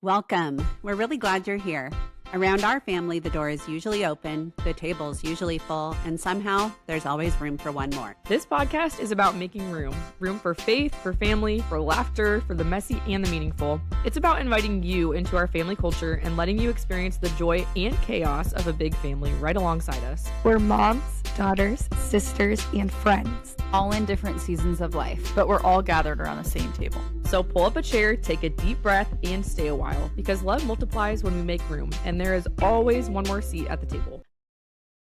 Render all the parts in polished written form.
Welcome. We're really glad you're here. Around our family, the door is usually open, the table's usually full, and somehow there's always room for one more. This podcast is about making room for faith, for family, for laughter, for the messy and the meaningful. It's about inviting you into our family culture and letting you experience the joy and chaos of a big family right alongside us. We're moms, daughters, sisters, and friends. All in different seasons of life, but we're all gathered around the same table. So pull up a chair, take a deep breath, and stay a while, because love multiplies when we make room, and there is always one more seat at the table.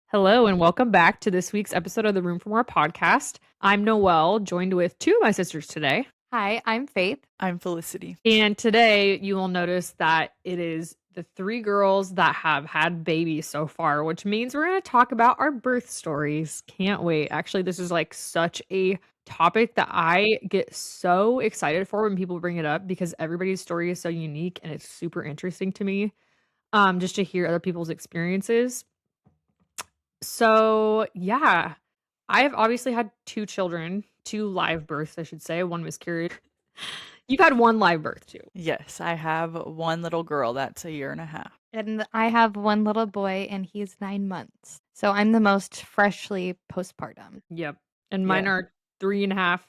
Hello, and welcome back to this week's episode of the Room for More podcast. I'm Noel, joined with two of my sisters today. Hi, I'm Faith. I'm Felicity. And today you will notice that it is the three girls that have had babies so far, which means we're going to talk about our birth stories. Can't wait. Actually, this is like such a topic that I get so excited for when people bring it up because everybody's story is so unique and it's super interesting to me, just to hear other people's experiences. So yeah, I've obviously had two children, two live births, I should say, one miscarried. You've had one live birth too. Yes, I have one little girl that's a year and a half. And I have one little boy, and he's 9 months. So I'm the most freshly postpartum. Yep. And mine Yeah. are 3.5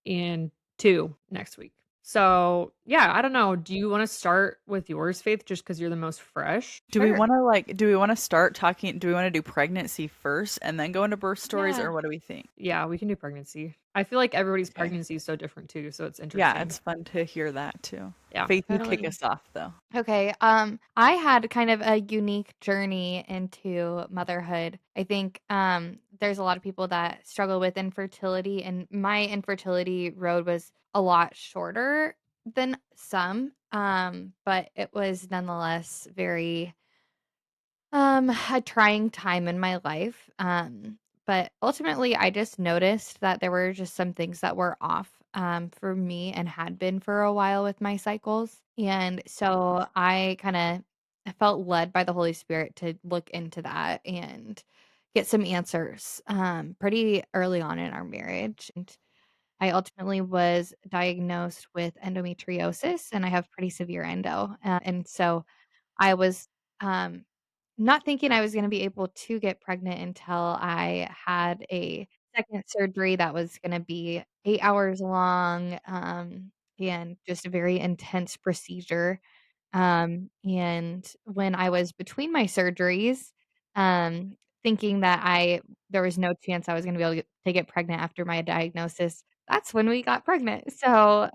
and 2 next week. So yeah, I don't know. Do you want to start with yours, Faith, just because you're the most fresh? Do we Sure. want to start talking? Do we want to do pregnancy first and then go into birth stories, Yeah. or what do we think? Yeah, we can do pregnancy. I feel like everybody's Okay. pregnancy is so different too, so it's interesting. Yeah, it's fun to hear that too. Yeah. Faith, you kick Totally. us off though. Okay, I had kind of a unique journey into motherhood. I think there's a lot of people that struggle with infertility, and my infertility road was a lot shorter than some, but it was nonetheless very a trying time in my life. But ultimately I just noticed that there were just some things that were off for me and had been for a while with my cycles. And so I kind of felt led by the Holy Spirit to look into that and get some answers pretty early on in our marriage. And I ultimately was diagnosed with endometriosis, and I have pretty severe endo. And so I was um, not thinking I was gonna be able to get pregnant until I had a second surgery that was gonna be 8 hours long, and just a very intense procedure. And when I was between my surgeries, um, thinking that I there was no chance I was gonna be able to get pregnant after my diagnosis, that's when we got pregnant. So,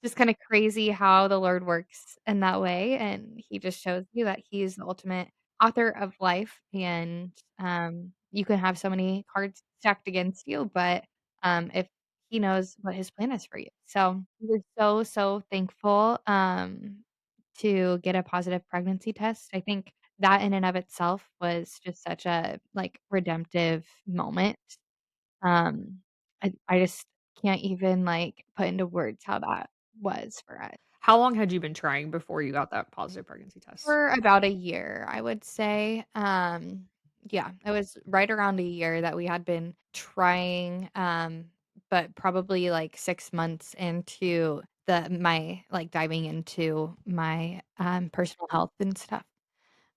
just kinda crazy how the Lord works in that way, and He just shows you that He's the ultimate author of life, and, you can have so many cards stacked against you, but, if He knows what His plan is for you. So, we're so, so thankful, to get a positive pregnancy test. I think that in and of itself was just such a, like, redemptive moment. Um, I just can't even, like, put into words how that was for us. How long had you been trying before you got that positive pregnancy test? For about a year, I would say. Yeah, it was right around a year that we had been trying, but probably like 6 months into my like diving into my personal health and stuff.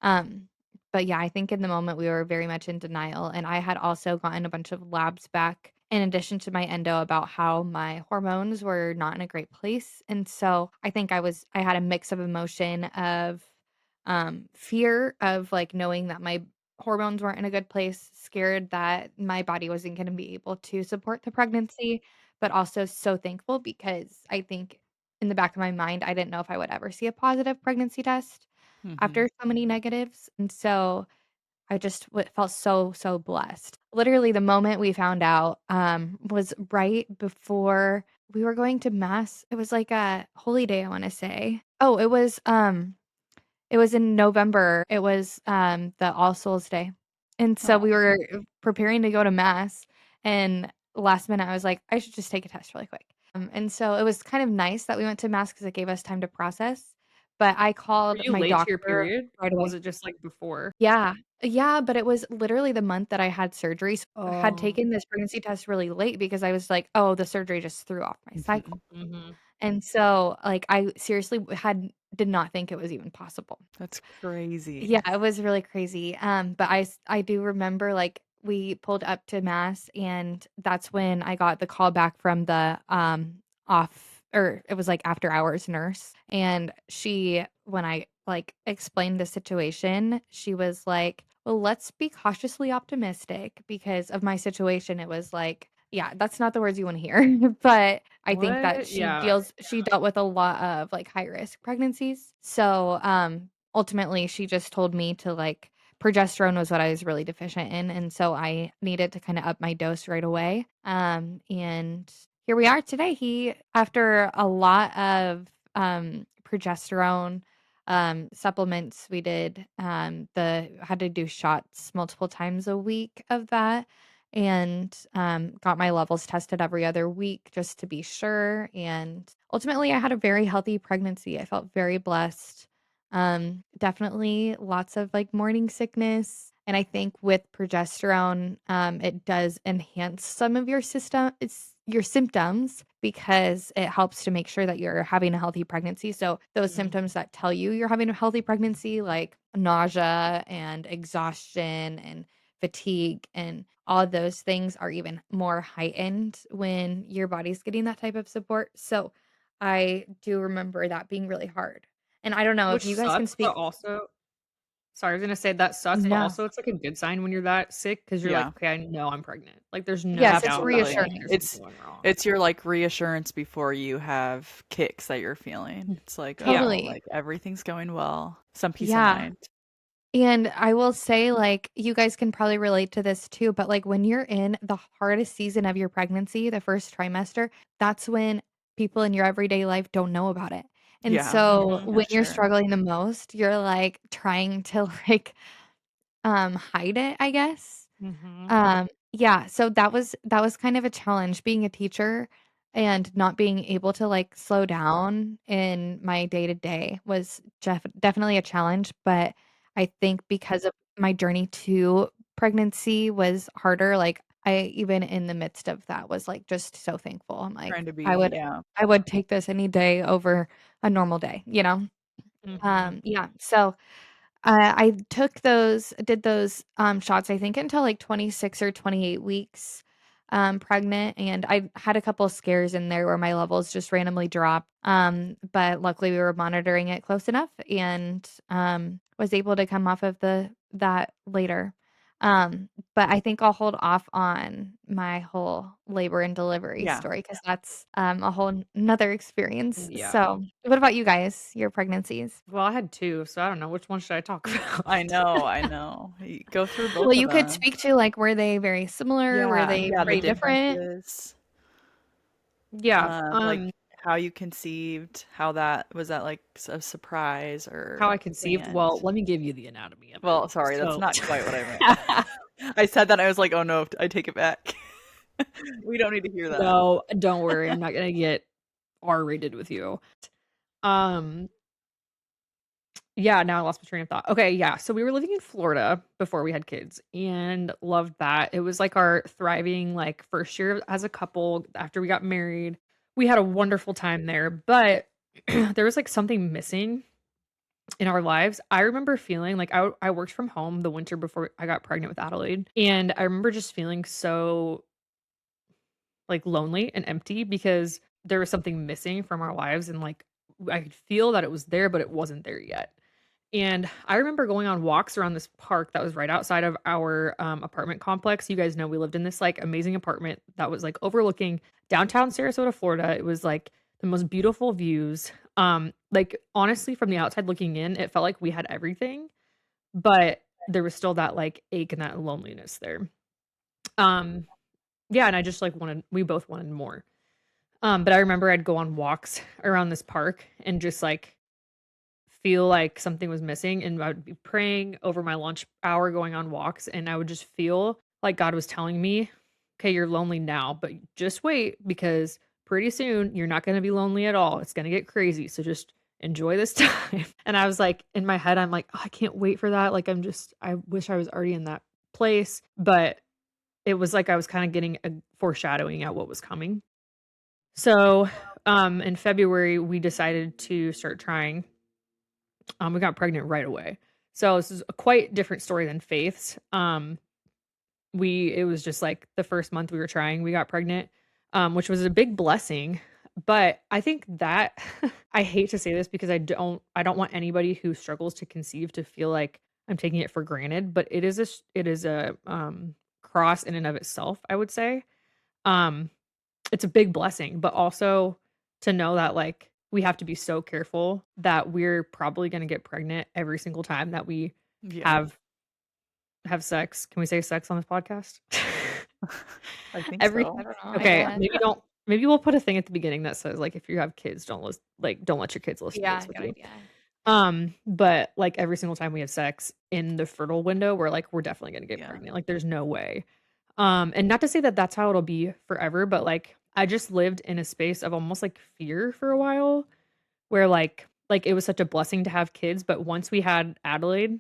Um, but yeah, I think in the moment we were very much in denial, and I had also gotten a bunch of labs back in addition to my endo about how my hormones were not in a great place. And so I think I had a mix of emotion of fear of like knowing that my hormones weren't in a good place, scared that my body wasn't going to be able to support the pregnancy, but also so thankful because I think in the back of my mind I didn't know if I would ever see a positive pregnancy test Mhm. after so many negatives, and so I just felt so, so blessed. Literally, the moment we found out, was right before we were going to mass. It was like a holy day, I wanna say. Oh, it was in November. It was, the All Souls Day, and so Oh, we were preparing to go to mass, and last minute, I was like, "I should just take a test really quick." And so it was kind of nice that we went to mass because it gave us time to process, but I Were called you my late to your doctor period? right Or away. was it just like before? Yeah. Yeah, but it was literally the month that I had surgery, so I had Oh. taken this pregnancy test really late because I was like, "Oh, the surgery just threw off my cycle." mhm. Mhm. And so, like, I seriously did not think it was even possible. That's crazy. Yeah, it was really crazy. But I do remember, like, we pulled up to mass, and that's when I got the call back from the, off or it was, like, after hours nurse, and when I, like, explained the situation, she was like, "Well, let's be cautiously optimistic," because of my situation, it was like yeah, that's not the words you wanna hear, but I think that What? Yeah. she dealt with a lot of, like, high risk pregnancies. So, ultimately, she just told me to, like progesterone was what I was really deficient in, and so I needed to kinda up my dose right away, and here we are today. After a lot of, progesterone, supplements, we did, the had to do shots multiple times a week of that, and, got my levels tested every other week just to be sure, and ultimately, I had a very healthy pregnancy. I felt very blessed. Definitely lots of, like, morning sickness, and I think with progesterone, it does enhance some of your symptoms because it helps to make sure that you're having a healthy pregnancy. So, those Mhm. symptoms that tell you you're having a healthy pregnancy, like nausea and exhaustion and fatigue and all those things are even more heightened when your body's getting that type of support. So, I do remember that being really hard. And I don't know if Which you guys can sucks, but speak. also sorry, I was gonna say that sucks, but No. also it's like a good sign when you're that sick because 'cause you're like, Yeah, "Okay, I know I'm pregnant." Like, there's no Yes, it's doubt that, like, absolutely. reassuring. there's something going wrong. It's your like reassurance before you have kicks that you're feeling. It's like, Yeah. oh, Totally. like everything's going well. Some peace of Yeah. mind. And I will say, like, you guys can probably relate to this too, but, like, when you're in the hardest season of your pregnancy, the first trimester, that's when people in your everyday life don't know about it. And Yeah, so Mhm. for when you're sure. struggling the most, you're, like, trying to, like, hide it, I guess. Mhm. Yeah, so that was kind of a challenge being a teacher and not being able to, like, slow down in my day-to-day was definitely a challenge, but I think because of my journey to pregnancy was harder, like, I even in the midst of that was, like, just so thankful. I'm Trying like, to I be, would yeah. I would take this any day over a normal day, you know? Mhm. Yeah, so I did those, shots, I think, until, like, 26 or 28 weeks, pregnant, and I had a couple scares in there where my levels just randomly dropped, but luckily, we were monitoring it close enough and, was able to come off of that later. But I think I'll hold off on my whole labor and delivery Yeah. story because that's, a whole 'nother experience. Yeah. So, what about you guys, your pregnancies? Well, I had 2, so I don't know, which one should I talk I about? know, I know. You go through Well, both of you could them. speak to, like, were they very similar? Were Yeah, they yeah, the pretty different? differences. Yeah, Like how you conceived, how that was that like a surprise how or I conceived? planned? Well, let me give you the anatomy of it. Well, sorry, that's So not quite what I meant. I said that, I was like, "Oh, no, I take it back." We don't need to hear that. no, don't worry, I'm not gonna get R-rated with you. Um, yeah, now I lost my train of thought. Okay, yeah, so we were living in Florida before we had kids and loved that. It was, like, our thriving, like, first year as a couple after we got married. We had a wonderful time there, but there was, like, something missing in our lives. I remember feeling like I worked from home the winter before I got pregnant with Adelaide, and I remember just feeling so, like, lonely and empty because there was something missing from our lives, and, like, I could feel that it was there, but it wasn't there yet. And I remember going on walks around this park that was right outside of our, apartment complex. You guys know we lived in this, like, amazing apartment that was, like, overlooking downtown Sarasota, Florida. It was, like, the most beautiful views. Like, honestly, from the outside looking in, it felt like we had everything, but there was still that, like, ache and that loneliness there. Um, yeah, and I just, like, we both wanted more. But I remember I'd go on walks around this park and just, like, feel like something was missing, and I would be praying over my lunch hour going on walks, and I would just feel like God was telling me, "Okay, you're lonely now, but just wait because pretty soon you're not gonna be lonely at all. It's gonna get crazy, so just enjoy this time." And I was like in my head, I'm like, "Oh, I can't wait for that." Like, I wish I was already in that place, but it was like I was kinda getting a foreshadowing at what was coming. So, in February, we decided to start trying. We got pregnant right away. So this is a quite different story than Faith's. It was just like the first month we were trying, we got pregnant, which was a big blessing. But I think that I hate to say this because I don't want anybody who struggles to conceive to feel like I'm taking it for granted, but it is a cross in and of itself, I would say. Um it's a big blessing, but also to know that like we have to be so careful that we're probably going to get pregnant every single time that we Yeah. have sex. Can we say sex on this podcast? I think Every so. I don't know. I Okay, guess. maybe we'll put a thing at the beginning that says like if you have kids, don't let your kids listen to Yeah, this with good you. idea. But like every single time we have sex in the fertile window, we're definitely going to get Yeah. pregnant. Like there's no way. And not to say that that's how it'll be forever, but like I just lived in a space of almost like fear for a while where like it was such a blessing to have kids, but once we had Adelaide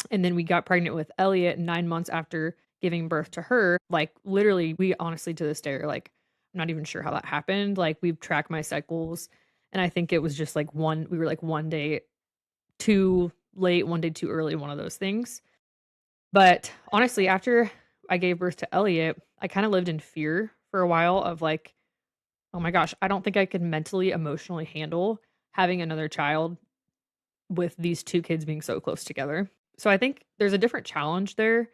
and then we got pregnant with Elliot 9 months after giving birth to her, like literally we honestly to this day are like I'm not even sure how that happened. Like we've tracked my cycles and I think it was just like we were like one day too late, one day too early, one of those things. But honestly, after I gave birth to Elliot, I kind of lived in fear for a while of like, oh my gosh, I don't think I could mentally, emotionally handle having another child with these two kids being so close together. So I think there's a different challenge there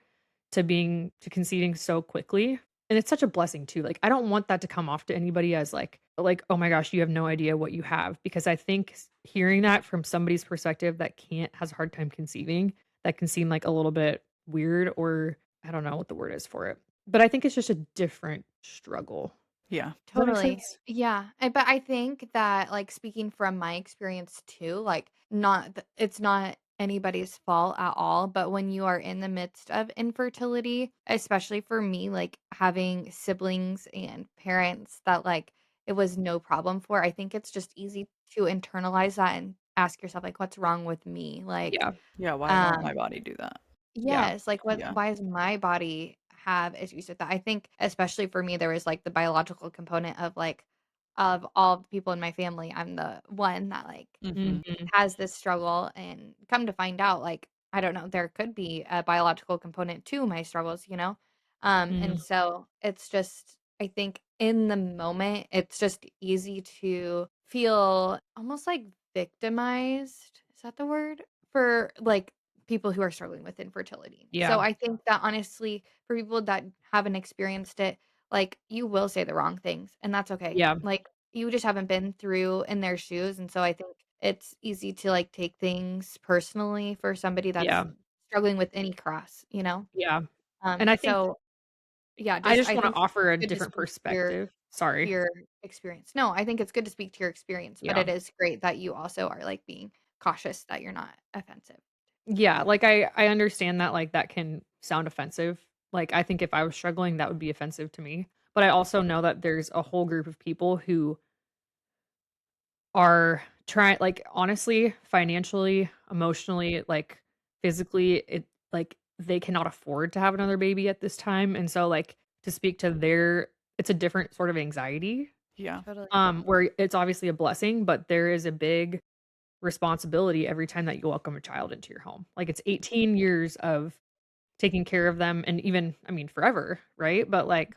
to conceiving so quickly. And it's such a blessing too. Like I don't want that to come off to anybody as like oh my gosh, you have no idea what you have because I think hearing that from somebody's perspective that can't has a hard time conceiving, that can seem like a little bit weird or I don't know what the word is for it. But I think it's just a different struggle. Yeah. Does that make Totally. sense? Yeah. But I think that, like, speaking from my experience too, like, it's not anybody's fault at all. But when you are in the midst of infertility, especially for me, like, having siblings and parents that, like, it was no problem for, I think it's just easy to internalize that and ask yourself, like, what's wrong with me? Like, Yeah. Yeah, why won't my um, body do that? Yeah. yes, like, Yeah. why does my body have issues with that? I think especially for me, there was, like, the biological component of, like, of all the people in my family, I'm the one that, like, Mhm. Mhm. has this struggle, and come to find out, like, I don't know, there could be a biological component to my struggles, you know? And Mhm. so it's just I think in the moment, it's just easy to feel almost like victimized, is that the word? For, like, people who are struggling with infertility. So Yeah. I think that honestly, for people that haven't experienced it, like, you will say the wrong things, and that's okay. Yeah. Like, you just haven't been through in their shoes, and so I think it's easy to, like, take things personally for somebody that's Yeah. struggling with any cross, you know? Yeah. And I think So yeah, I just just I wanna think offer it's a good to different speak to your perspective. Sorry. experience. No, I think it's good to speak to your experience, but Yeah. it is great that you also are, like, being cautious that you're not offensive. Yeah, like, I understand that, like, that can sound offensive. Like, I think if I was struggling, that would be offensive to me. But I also know that there's a whole group of people who are trying like, honestly, financially, emotionally, like, physically, they cannot afford to have another baby at this time, and so, like, to speak to their it's a different sort of anxiety, Yeah. Totally. where it's obviously a blessing, but there is a big responsibility every time that you welcome a child into your home. Like, it's 18 years of taking care of them and even I mean, forever, right? But, like,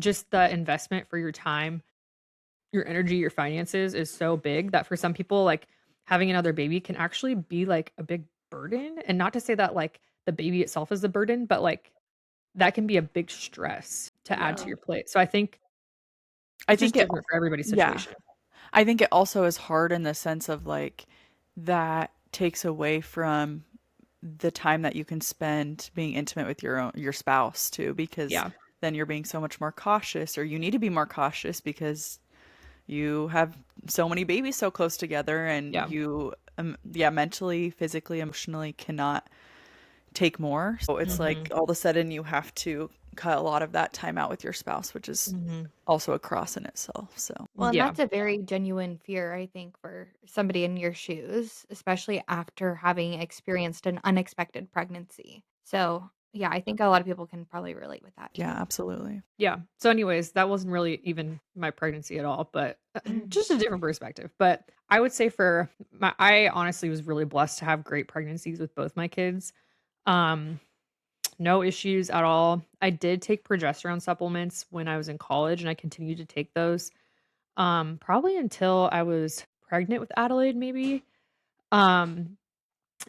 just the investment for your time, your energy, your finances is so big that for some people, like, having another baby can actually be, like, a big burden, and not to say that, like, the baby itself is a burden, but, like, that can be a big stress to add to Yeah. your plate. So I think I it's just think it different for everybody's Yeah. situation. I think it also is hard in the sense of like that takes away from the time that you can spend being intimate with your spouse too, because Yeah. then you're being so much more cautious, or you need to be more cautious because you have so many babies so close together, and Yeah. you yeah, mentally, physically, emotionally cannot take more. So it's like Mhm. all of a sudden you have to cut a lot of that time out with your spouse, which is Mhm. also a cross in itself. So Well, and Yeah. that's a very genuine fear, I think, for somebody in your shoes, especially after having experienced an unexpected pregnancy. So yeah, I think a lot of people can probably relate with that Yeah, too. absolutely. Yeah. So, anyways, that wasn't really even my pregnancy at all, but just a different perspective. But I would say I honestly was really blessed to have great pregnancies with both my kids. Um, no issues at all. I did take progesterone supplements when I was in college, and I continued to take those probably until I was pregnant with Adelaide, maybe. Um,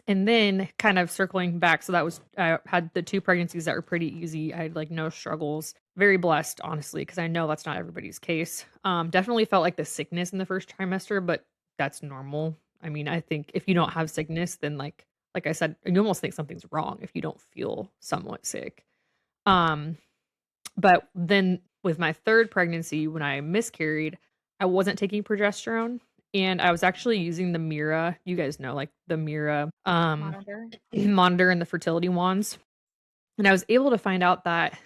and then kind of circling back, so that was I had the 2 pregnancies that were pretty easy. I had, like, no struggles. Very blessed, honestly, because I know that's not everybody's case. Definitely felt like the sickness in the first trimester, but that's normal. I mean, I think if you don't have sickness, then, like I said, you almost think something's wrong if you don't feel somewhat sick. Um, but then with my 3rd pregnancy, when I miscarried, I wasn't taking progesterone, and I was actually using the Mira. You guys know, like, the Mira, Monitor. monitor and the fertility wands, and I was able to find out that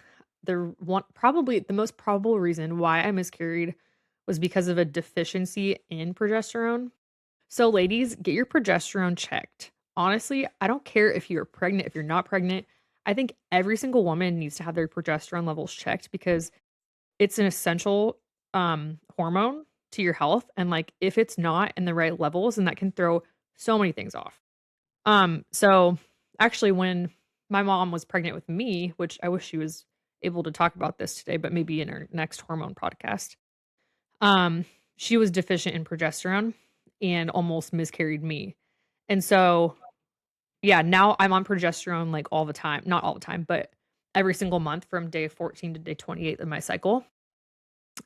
probably the most probable reason why I miscarried was because of a deficiency in progesterone. So, ladies, get your progesterone checked. Honestly, I don't care if you're pregnant, if you're not pregnant. I think every single woman needs to have their progesterone levels checked because it's an essential hormone to your health. And like if it's not in the right levels, then that can throw so many things off. So actually when my mom was pregnant with me, which I wish she was able to talk about this today, but maybe in her next hormone podcast, um, she was deficient in progesterone and almost miscarried me. And so, yeah, now I'm on progesterone like all the time. Not all the time, but every single month from day 14 to day 28 of my cycle.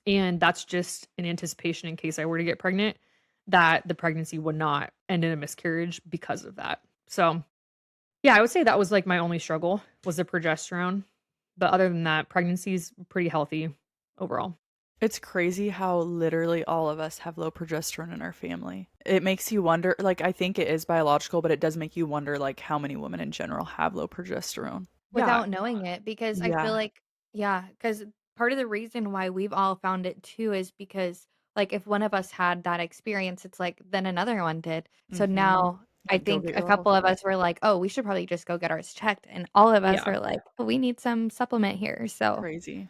And that's just in anticipation in case I were to get pregnant, that the pregnancy would not end in a miscarriage because of that. So, yeah, I would say that was like my only struggle was the progesterone. But other than that, pregnancy's pretty healthy overall. It's crazy how literally all of us have low progesterone in our family. It makes you wonder, like, I think it is biological, but it does make you wonder, like, how many women in general have low progesterone. Yeah. Without knowing it, because I feel Yeah. like yeah, because part of the reason why we've all found it too is because, like, if one of us had that experience, it's like, then another one did. So Mm-hmm. now I Like, go think get a your levels couple of checked. us were like, "Oh, we should probably just go get ours checked," and all of us Yeah. are like, "Oh, we need some supplement here." So, Crazy.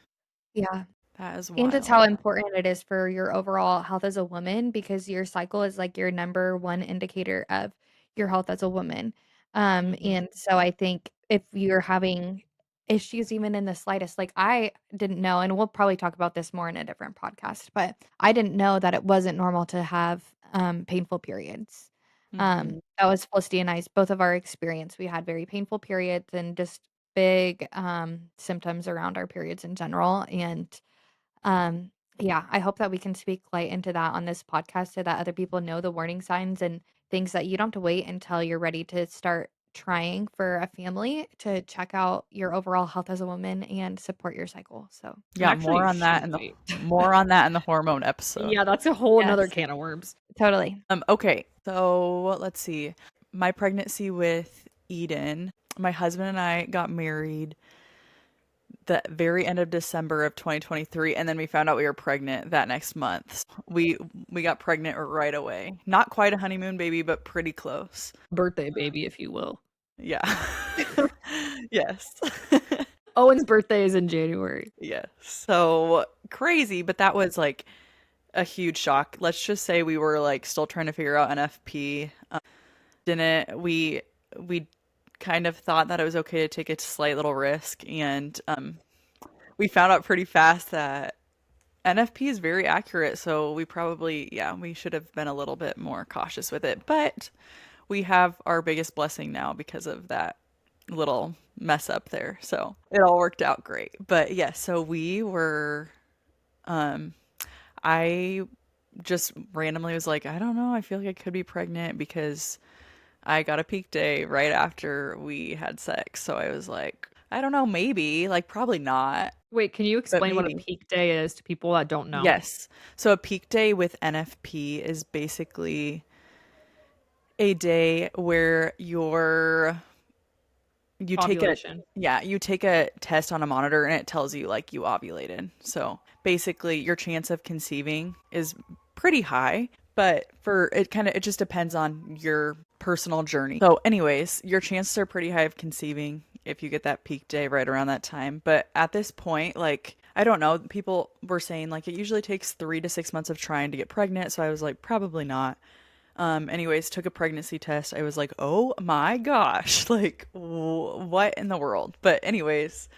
yeah. That is And it's wild. how important it is for your overall health as a woman because your cycle is like your number one indicator of your health as a woman. Mhm. And so I think if you're having issues even in the slightest, like I didn't know, and we'll probably talk about this more in a different podcast, but I didn't know that it wasn't normal to have painful periods. Mhm. That was Felicity and I's both of our experience. We had very painful periods and just big symptoms around our periods in general. And um, yeah, I hope that we can speak light into that on this podcast so that other people know the warning signs and things that you don't have to wait until you're ready to start trying for a family to check out your overall health as a woman and support your cycle. So, And Yeah, actually, more you on that shouldn't in the wait. hormone episode. Yeah, that's a whole another yes, can of worms. totally. Okay, so let's see. My pregnancy with Eden, my husband and I got married the very end of December of 2023, and then we found out we were pregnant that next month. We got pregnant right away. Not quite a honeymoon baby, but pretty close. Birthday baby, if you will. Yeah. Yes. Owen's birthday is in January. Yes. So crazy, but that was like a huge shock. Let's just say we were like still trying to figure out NFP. Didn't we kind of thought that it was okay to take a slight little risk, and we found out pretty fast that NFP is very accurate, so we probably, yeah, we should have been a little bit more cautious with it. But we have our biggest blessing now because of that little mess up there. So it all worked out great. But yeah, so we were, um, I just randomly was like, I don't know, I feel like I could be pregnant because I got a peak day right after we had sex. So I was like, I don't know, maybe, like probably not, Wait, can you but explain what a maybe. peak day is to people that don't know? Yes. So a peak day with NFP is basically a day where you take a Ovulation. yeah, you take a test on a monitor and it tells you like you ovulated. So basically your chance of conceiving is pretty high, but for it just depends on your personal journey. So anyways, your chances are pretty high of conceiving if you get that peak day right around that time. But at this point, like, I don't know, people were saying like it usually takes 3 to 6 months of trying to get pregnant. So I was like, probably not. Anyways, took a pregnancy test. I was like, oh my gosh, like, what in the world? But anyways,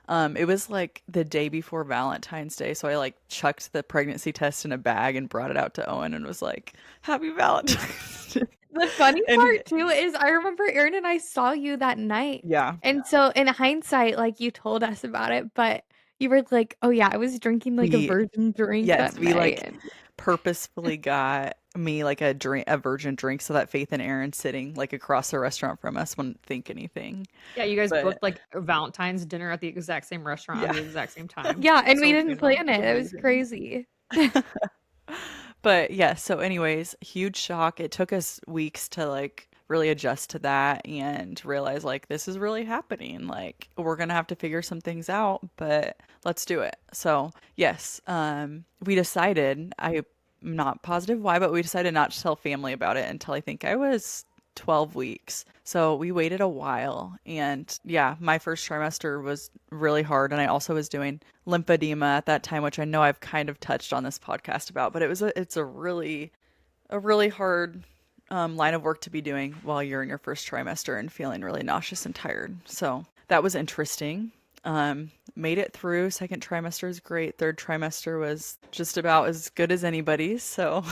it was like the day before Valentine's Day, so I like chucked the pregnancy test in a bag and brought it out to Owen and was like, "Happy Valentine's Day." The funny And part too is I remember Aaron and I saw you that night. yeah, And so in hindsight, like you told us about it, but you were like, "Oh yeah, I was drinking like a we virgin drink yes, that we night." like And purposefully got me like a virgin drink so that Faith and Aaron sitting like across the restaurant from us wouldn't think anything. Yeah, you guys But booked like a Valentine's dinner at the exact same restaurant at yeah. the exact same time. yeah, and we So didn't random. plan It it. was It was amazing. crazy. But yeah, so anyways, huge shock. It took us weeks to like really adjust to that and realize like this is really happening. Like we're gonna have to figure some things out, but let's do it. So yes, we decided, I'm not positive why, but we decided not to tell family about it until I think I was 12 weeks. So we waited a while. And yeah, my first trimester was really hard. And I also was doing lymphedema at that time, which I know I've kind of touched on this podcast about, but it's a really hard line of work to be doing while you're in your first trimester and feeling really nauseous and tired. So that was interesting. Made it through. Second trimester is great. Third trimester was just about as good as anybody's. So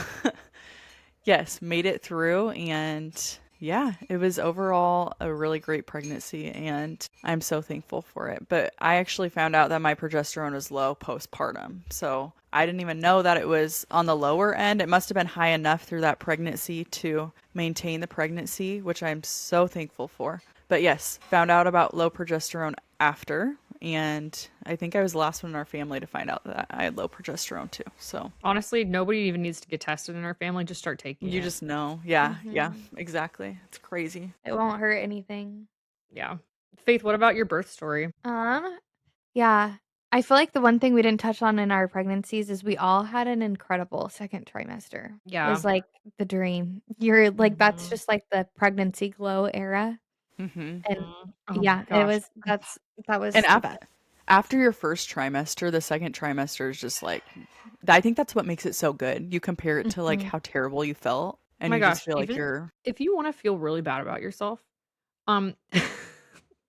yes, made it through. And yeah, it was overall a really great pregnancy. And I'm so thankful for it. But I actually found out that my progesterone was low postpartum. So I didn't even know that it was on the lower end. It must have been high enough through that pregnancy to maintain the pregnancy, which I'm so thankful for. But yes, found out about low progesterone after. And I think I was the last one in our family to find out that I had low progesterone too. So Honestly, nobody even needs to get tested in our family. Just start taking you it. just know. Yeah, yeah, Mhm. exactly. It's crazy. It won't hurt anything. Yeah. Faith, what about your birth story? Yeah. I feel like the one thing we didn't touch on in our pregnancies is we all had an incredible second trimester. It Yeah. was like the dream. You're like that's Mhm. just like the pregnancy glow era. Hmm. And Mhm. Oh my yeah, it gosh. was that was And the best. after your first trimester, the second trimester is just like, I think that's what makes it so good. You compare it to like Mhm. how terrible you felt, Oh and my you just gosh. feel like Even you're, if you want to feel really bad about yourself, um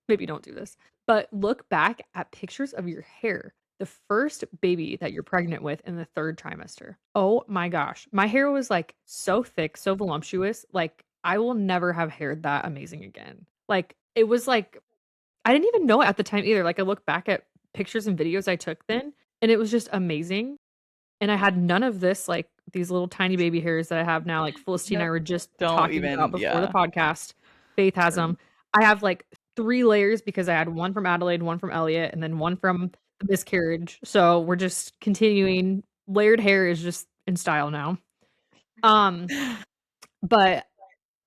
maybe don't do this. But look back at pictures of your hair. The first baby that you're pregnant with in the third trimester. Oh my gosh. My hair was like so thick, so voluptuous. Like I will never have hair that amazing again. Like it was like I didn't even know it at the time either. Like I look back at pictures and videos I took then and it was just amazing. And I had none of this, like these little tiny baby hairs that I have now. Like Felicity and no, I were just don't talking about even, before the yeah. podcast. Faith has them. I have like 3 layers because I had one from Adelaide, one from Elliot, and then one from the miscarriage. So we're just continuing. Layered hair is just in style now. Um, but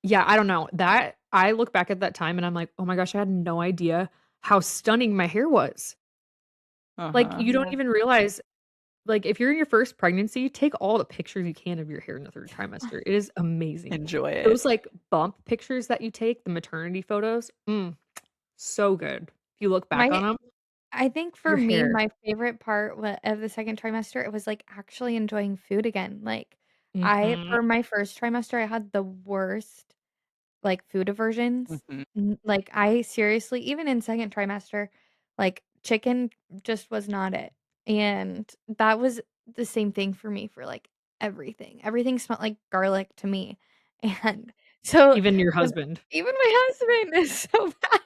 yeah, I don't know. That I look back at that time and I'm like, oh my gosh, I had no idea how stunning my hair was. Like Uh-huh. you don't Yeah. even realize like, if you're in your first pregnancy, take all the pictures you can of your hair in the third trimester. It is amazing. Enjoy it. Those, like, bump pictures that you take, the maternity photos, so good. If you look back on My them, I think for your me, hair. my favorite part of the second trimester, it was like actually enjoying food again. Like I Mhm. for my first trimester, I had the worst like food aversions. Hmm. Like I seriously, even in second trimester, like chicken just was not it. And that was the same thing for me for like everything. Everything smelled like garlic to me. And so Even your when husband. even my husband is so bad.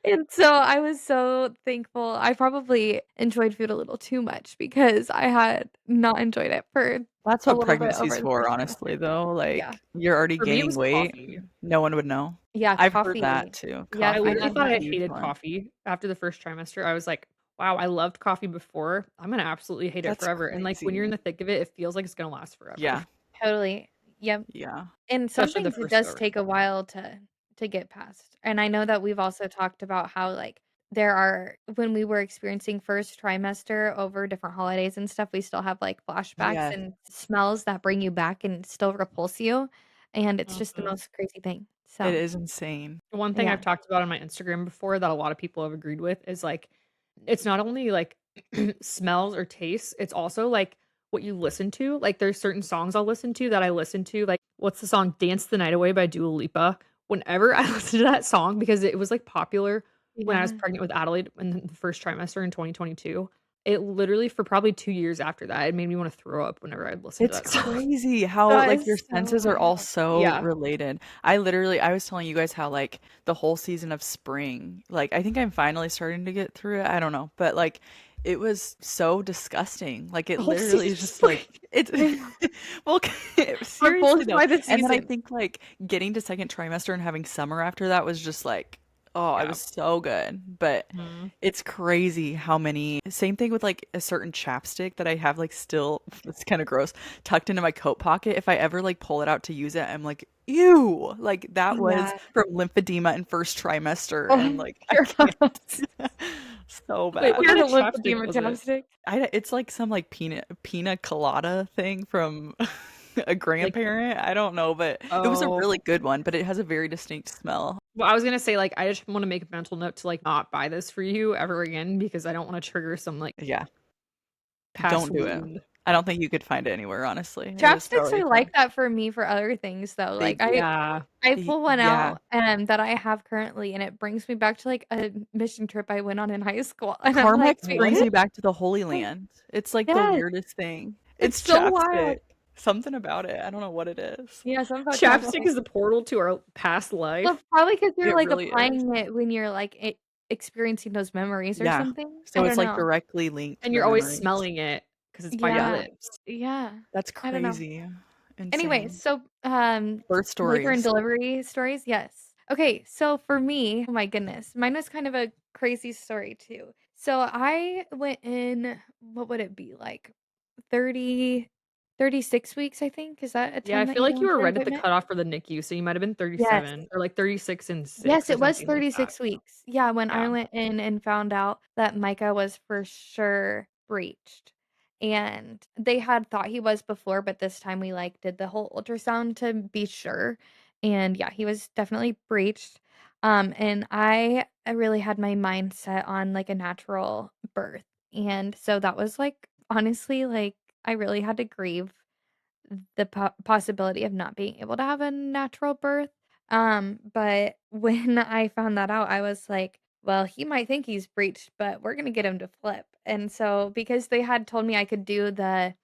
And so I was so thankful. I probably enjoyed food a little too much because I had not enjoyed it for That's a what little bit pregnancy's over the for, first honestly, trimester. though. Yeah. Like, you're already For me, it gaining was weight. coffee. No one would know. Yeah, I've heard that coffee. too. Yep, I I Coffee literally is had thought a I that. huge hated one. coffee after the first trimester. I was like, "Wow, I loved coffee before. I'm gonna absolutely hate it That's forever." And, like, when you're in crazy. the thick of it, it feels like it's gonna last forever, Yeah, Totally. Yep. yeah. And some especially the things it first does go take around. a while to get past. And I know that we've also talked about how like there are when we were experiencing first trimester over different holidays and stuff, we still have like flashbacks Yes. and smells that bring you back and still repulse you. And it's just the Mhm. most crazy thing. So, It is insane. One thing yeah. I've talked about on my Instagram before that a lot of people have agreed with is like it's not only like smells or tastes, it's also like what you listen to. Like there's certain songs I'll listen to that I listen to. Like what's the song Dance the Night Away by Dua Lipa? Whenever I listen to that song because it was like popular when I was Yeah. pregnant with Adelaide in the first trimester in 2022. It literally for probably 2 years after that, it made me want to throw up whenever I'd listen to It's that song. crazy how That like your is so senses are all wild. so Yeah. related. I was telling you guys how like the whole season of spring, like I think I'm finally starting to get through it. I don't know, but like it was so disgusting. Like it The whole literally is season just like it's well We're seriously both though. by the And then I season. think like getting to second trimester and having summer after that was just like oh, it Yeah. was so good. But Mhm. it's crazy how many same thing with like a certain chapstick that I have like still it's kind of gross tucked into my coat pocket. If I ever like pull it out to use it, I'm like, ew. Like that was Yeah. from lymphedema in first trimester and Oh, like I you're can't. So Wait, bad. what you're kind the of chapstick lymphedema was it? chapstick. It's like some like pina colada thing from a Like, grandparent. I don't know, but it was a oh, really good one, but it has a very distinct smell. well, I was gonna say, like, I just want to make a mental note to like not buy this for you ever again because I don't want to trigger some like Yeah, past don't do it. wound. I don't think you could find it anywhere, honestly. It was Chapsticks totally are fine. like that for me for other things though. They Like Yeah. I pull one yeah. out that I have currently and it brings me back to like a mission trip I went on in high school. And I'm like, Carmex wait, brings What? me back to the Holy what? Land. It's like the Yes, weirdest thing. it's It's so wild. chapstick. Something about it. I don't know what it is. Yeah, something about Chapstick chapstick. is the portal to our past Well, life. probably because you're It like really is. applying it when you're like experiencing those memories or Yeah. something. I So it's don't like know. directly linked to And the you're always memories. smelling it because it's by your Yeah, Yeah. lips. yeah. That's I don't know. crazy. Anyways, Insane. so Birth labor and stories. delivery stories, yes. Okay, so for me, oh my goodness, mine was kind of a crazy story too. So I went in, what would it be like 30, 36 weeks, I think. Is that a Yeah, I time that feel you like go you into were right at the enrollment? cutoff for the NICU, so you might have been Yes. 37 or like 36 and Yes, 6 or it was something like that. 36 weeks. Yeah, when I Yeah. went in and found out that Micah was for sure breached. And they had thought he was before, but this time we like did the whole ultrasound to be sure. And yeah, he was definitely breached. And I really had my mind set on like a natural birth. And so that was like honestly like I really had to grieve the possibility of not being able to have a natural birth. But when I found that out, I was like, well, he might think he's breached, but we're gonna get him to flip. And so because they had told me I could do the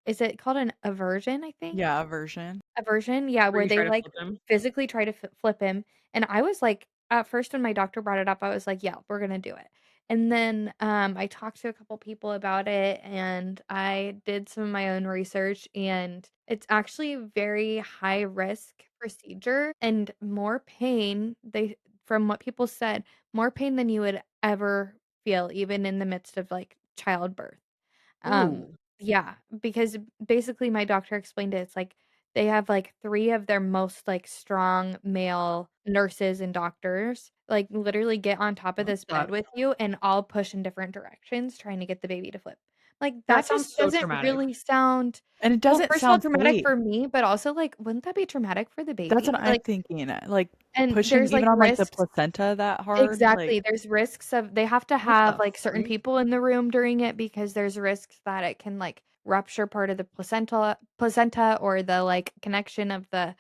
is it called an aversion, I think? Yeah, aversion. Aversion, yeah, Where where you they, try to like, flip him. physically try to flip him, and I was like at first when my doctor brought it up, I was like, "Yeah, we're gonna do it." And then, I talked to a couple people about it, and I did some of my own research, and it's actually a very high risk procedure and more pain, they from what people said, more pain than you would ever feel even in the midst of, like, childbirth. Um, Ooh. yeah, because basically my doctor explained it, it's like they have, like, 3 of their most, like, strong male nurses and doctors, like, literally get on top of Love this bed that. with you and all push in different directions trying to get the baby to flip. Like, That that sounds just so doesn't traumatic. really sound And it well, doesn't first of all, sound traumatic safe. for me, but also, like, wouldn't that be traumatic for the That's what baby? I'm Like thinking. Like and pushing there's, like, even on like the risks placenta that hard. Like exactly, there's risks of they have to What have, the like, certain freak? people in the room during it because there's risks that it can, like, rupture part of the placenta or the, like, connection of the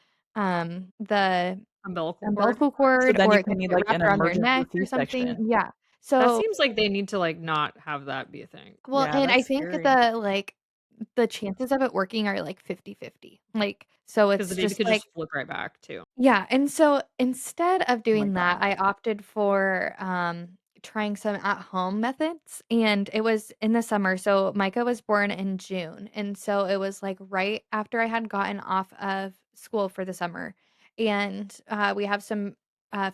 Umbilical cord? umbilical so cord, then or you it can could need get like an wrapped around their emergency neck or something. C-section. Yeah. That So seems like they need to, like, not have that be a thing. well, Yeah, and I that's think scary. the chances of it working are, like, 50-50. Like, so 'Cause the it's baby just, could like just flip right back too. yeah, and so instead of Oh my doing that, God. I opted for, trying some at-home methods, and it was in the summer, so Micah was born in June, and so it was, like, right after I had gotten off of school for the summer, and, we have some,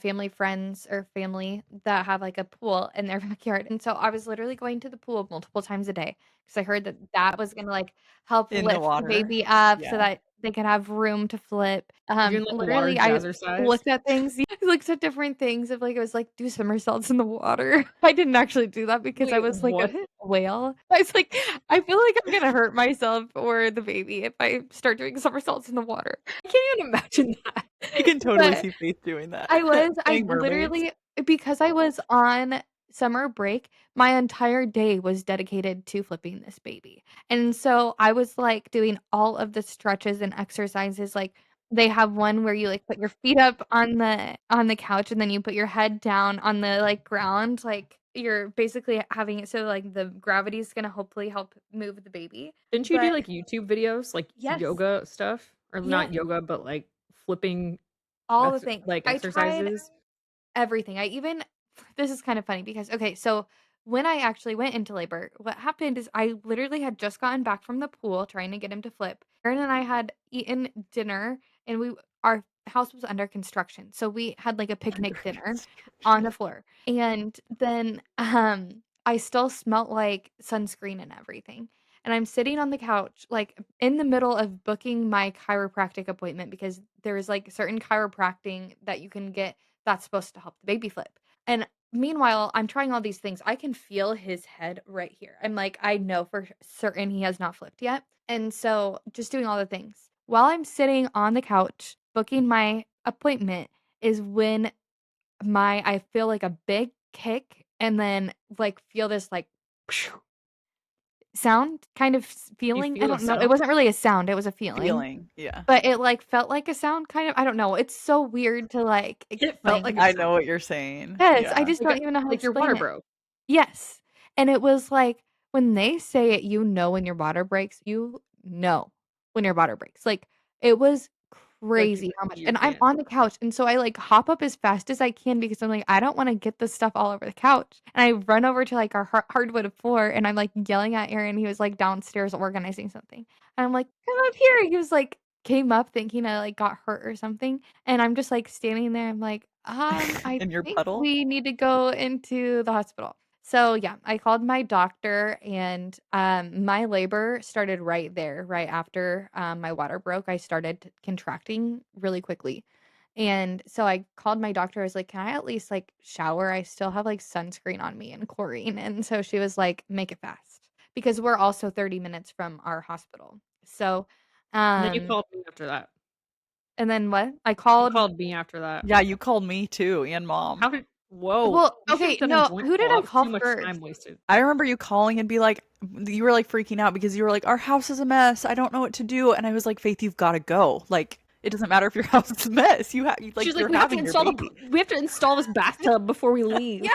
family friends or family that have, like, a pool in their backyard, and so I was literally going to the pool multiple times a day because I heard that that was gonna, like, help In the lift the water. baby up so Yeah. that they could have room to flip. You're doing, like, a water Literally, I jazzercise? looked at things, yeah, I looked at different things of, like, it was like, do somersaults in the water. I didn't actually do that because I Wait, was like a what? whale. I was like, I feel like I'm gonna hurt myself or the baby if I start doing somersaults in the water. I can't even imagine that. You can totally But see Faith doing that. I Playing mermaids. literally, because I was on summer break, my entire day was dedicated to flipping this baby. And so I was like doing all of the stretches and exercises. Like they have one where you like put your feet up on the couch and then you put your head down on the like ground. Like you're basically having it so like the gravity is gonna hopefully help move the baby. Didn't you do But like YouTube videos, like yes, yoga stuff? Or yes, not yoga, but like flipping all the things. like I tried exercises? everything. I even this is kind of funny because okay, so when I actually went into labor, what happened is I literally had just gotten back from the pool trying to get him to flip. Aaron and I had eaten dinner and our house was under construction. So we had like a Under picnic dinner on construction. the floor. And then I still smelt like sunscreen and everything. And I'm sitting on the couch, like in the middle of booking my chiropractic appointment because there's like certain chiropractic that you can get that's supposed to help the baby flip. And meanwhile, I'm trying all these things. I can feel his head right here. I'm like, I know for certain he has not flipped yet. And so just doing all the things. While I'm sitting on the couch booking my appointment is when I feel like a big kick and then like feel this like sound kind of You feeling. I feel a don't know. It sound? wasn't really a sound, it was a feeling. Feeling. Yeah. But it, like, felt like a sound kind of I don't know, it's so weird to, like, It felt like explain. a I know sound. what you're saying. Yes, I Yeah. just don't even know how to Like your water explain it. broke. Yes, and it was like, when they say it, you know when your water breaks, you know when your water breaks, like, it was Like you crazy could how much pee your and I'm pants. on the couch, and so I, like, hop up as fast as I can because I'm like, "I don't wanna get this stuff all over the couch," and I run over to, like, our hardwood floor, and I'm, like, yelling at Aaron, he was, like, downstairs organizing something, and I'm like, "Come up here," he was, like came up thinking I, like, got hurt or something, and I'm just, like, standing there, I'm like, I In your think puddle? we need to go into the hospital." So, yeah, I called my doctor and, my labor started right there, right after, my water broke, I started contracting really quickly, and so I called my doctor, I was like, "Can I at least, like, shower? I still have, like, sunscreen on me and chlorine," and so she was like, "Make it fast," because we're also 30 minutes from our hospital. So, And then you um called me after that. and then what? I You called called me after that. Yeah, you called me too, and mom. How did Whoa. well, We should have okay, done a no, joint who did call. I That was call too much time first? wasted. I remember you calling and be like, you were like freaking out because you were like, our house is a mess. I don't know what to do. And I was like, Faith, you've got to go. Like, it doesn't matter if your house is a mess. She's Like, like, you're having your baby. we have to install this bathtub before we leave. Yeah.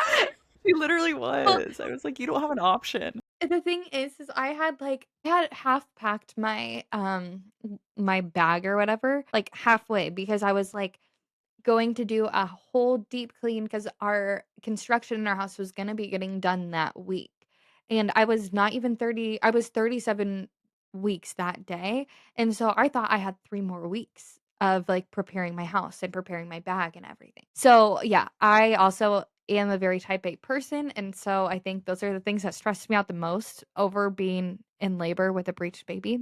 She literally Well, was. I was like, you don't have an option. the thing is I had half packed my bag or whatever, like halfway because I was like going to do a whole deep clean because our construction in our house was gonna be getting done that week. And I was not even 30, I was 37 weeks that day. And so I thought I had 3 more weeks of like preparing my house and preparing my bag and everything. So yeah, I also am a very type A person. And so I think those are the things that stressed me out the most over being in labor with a breached baby.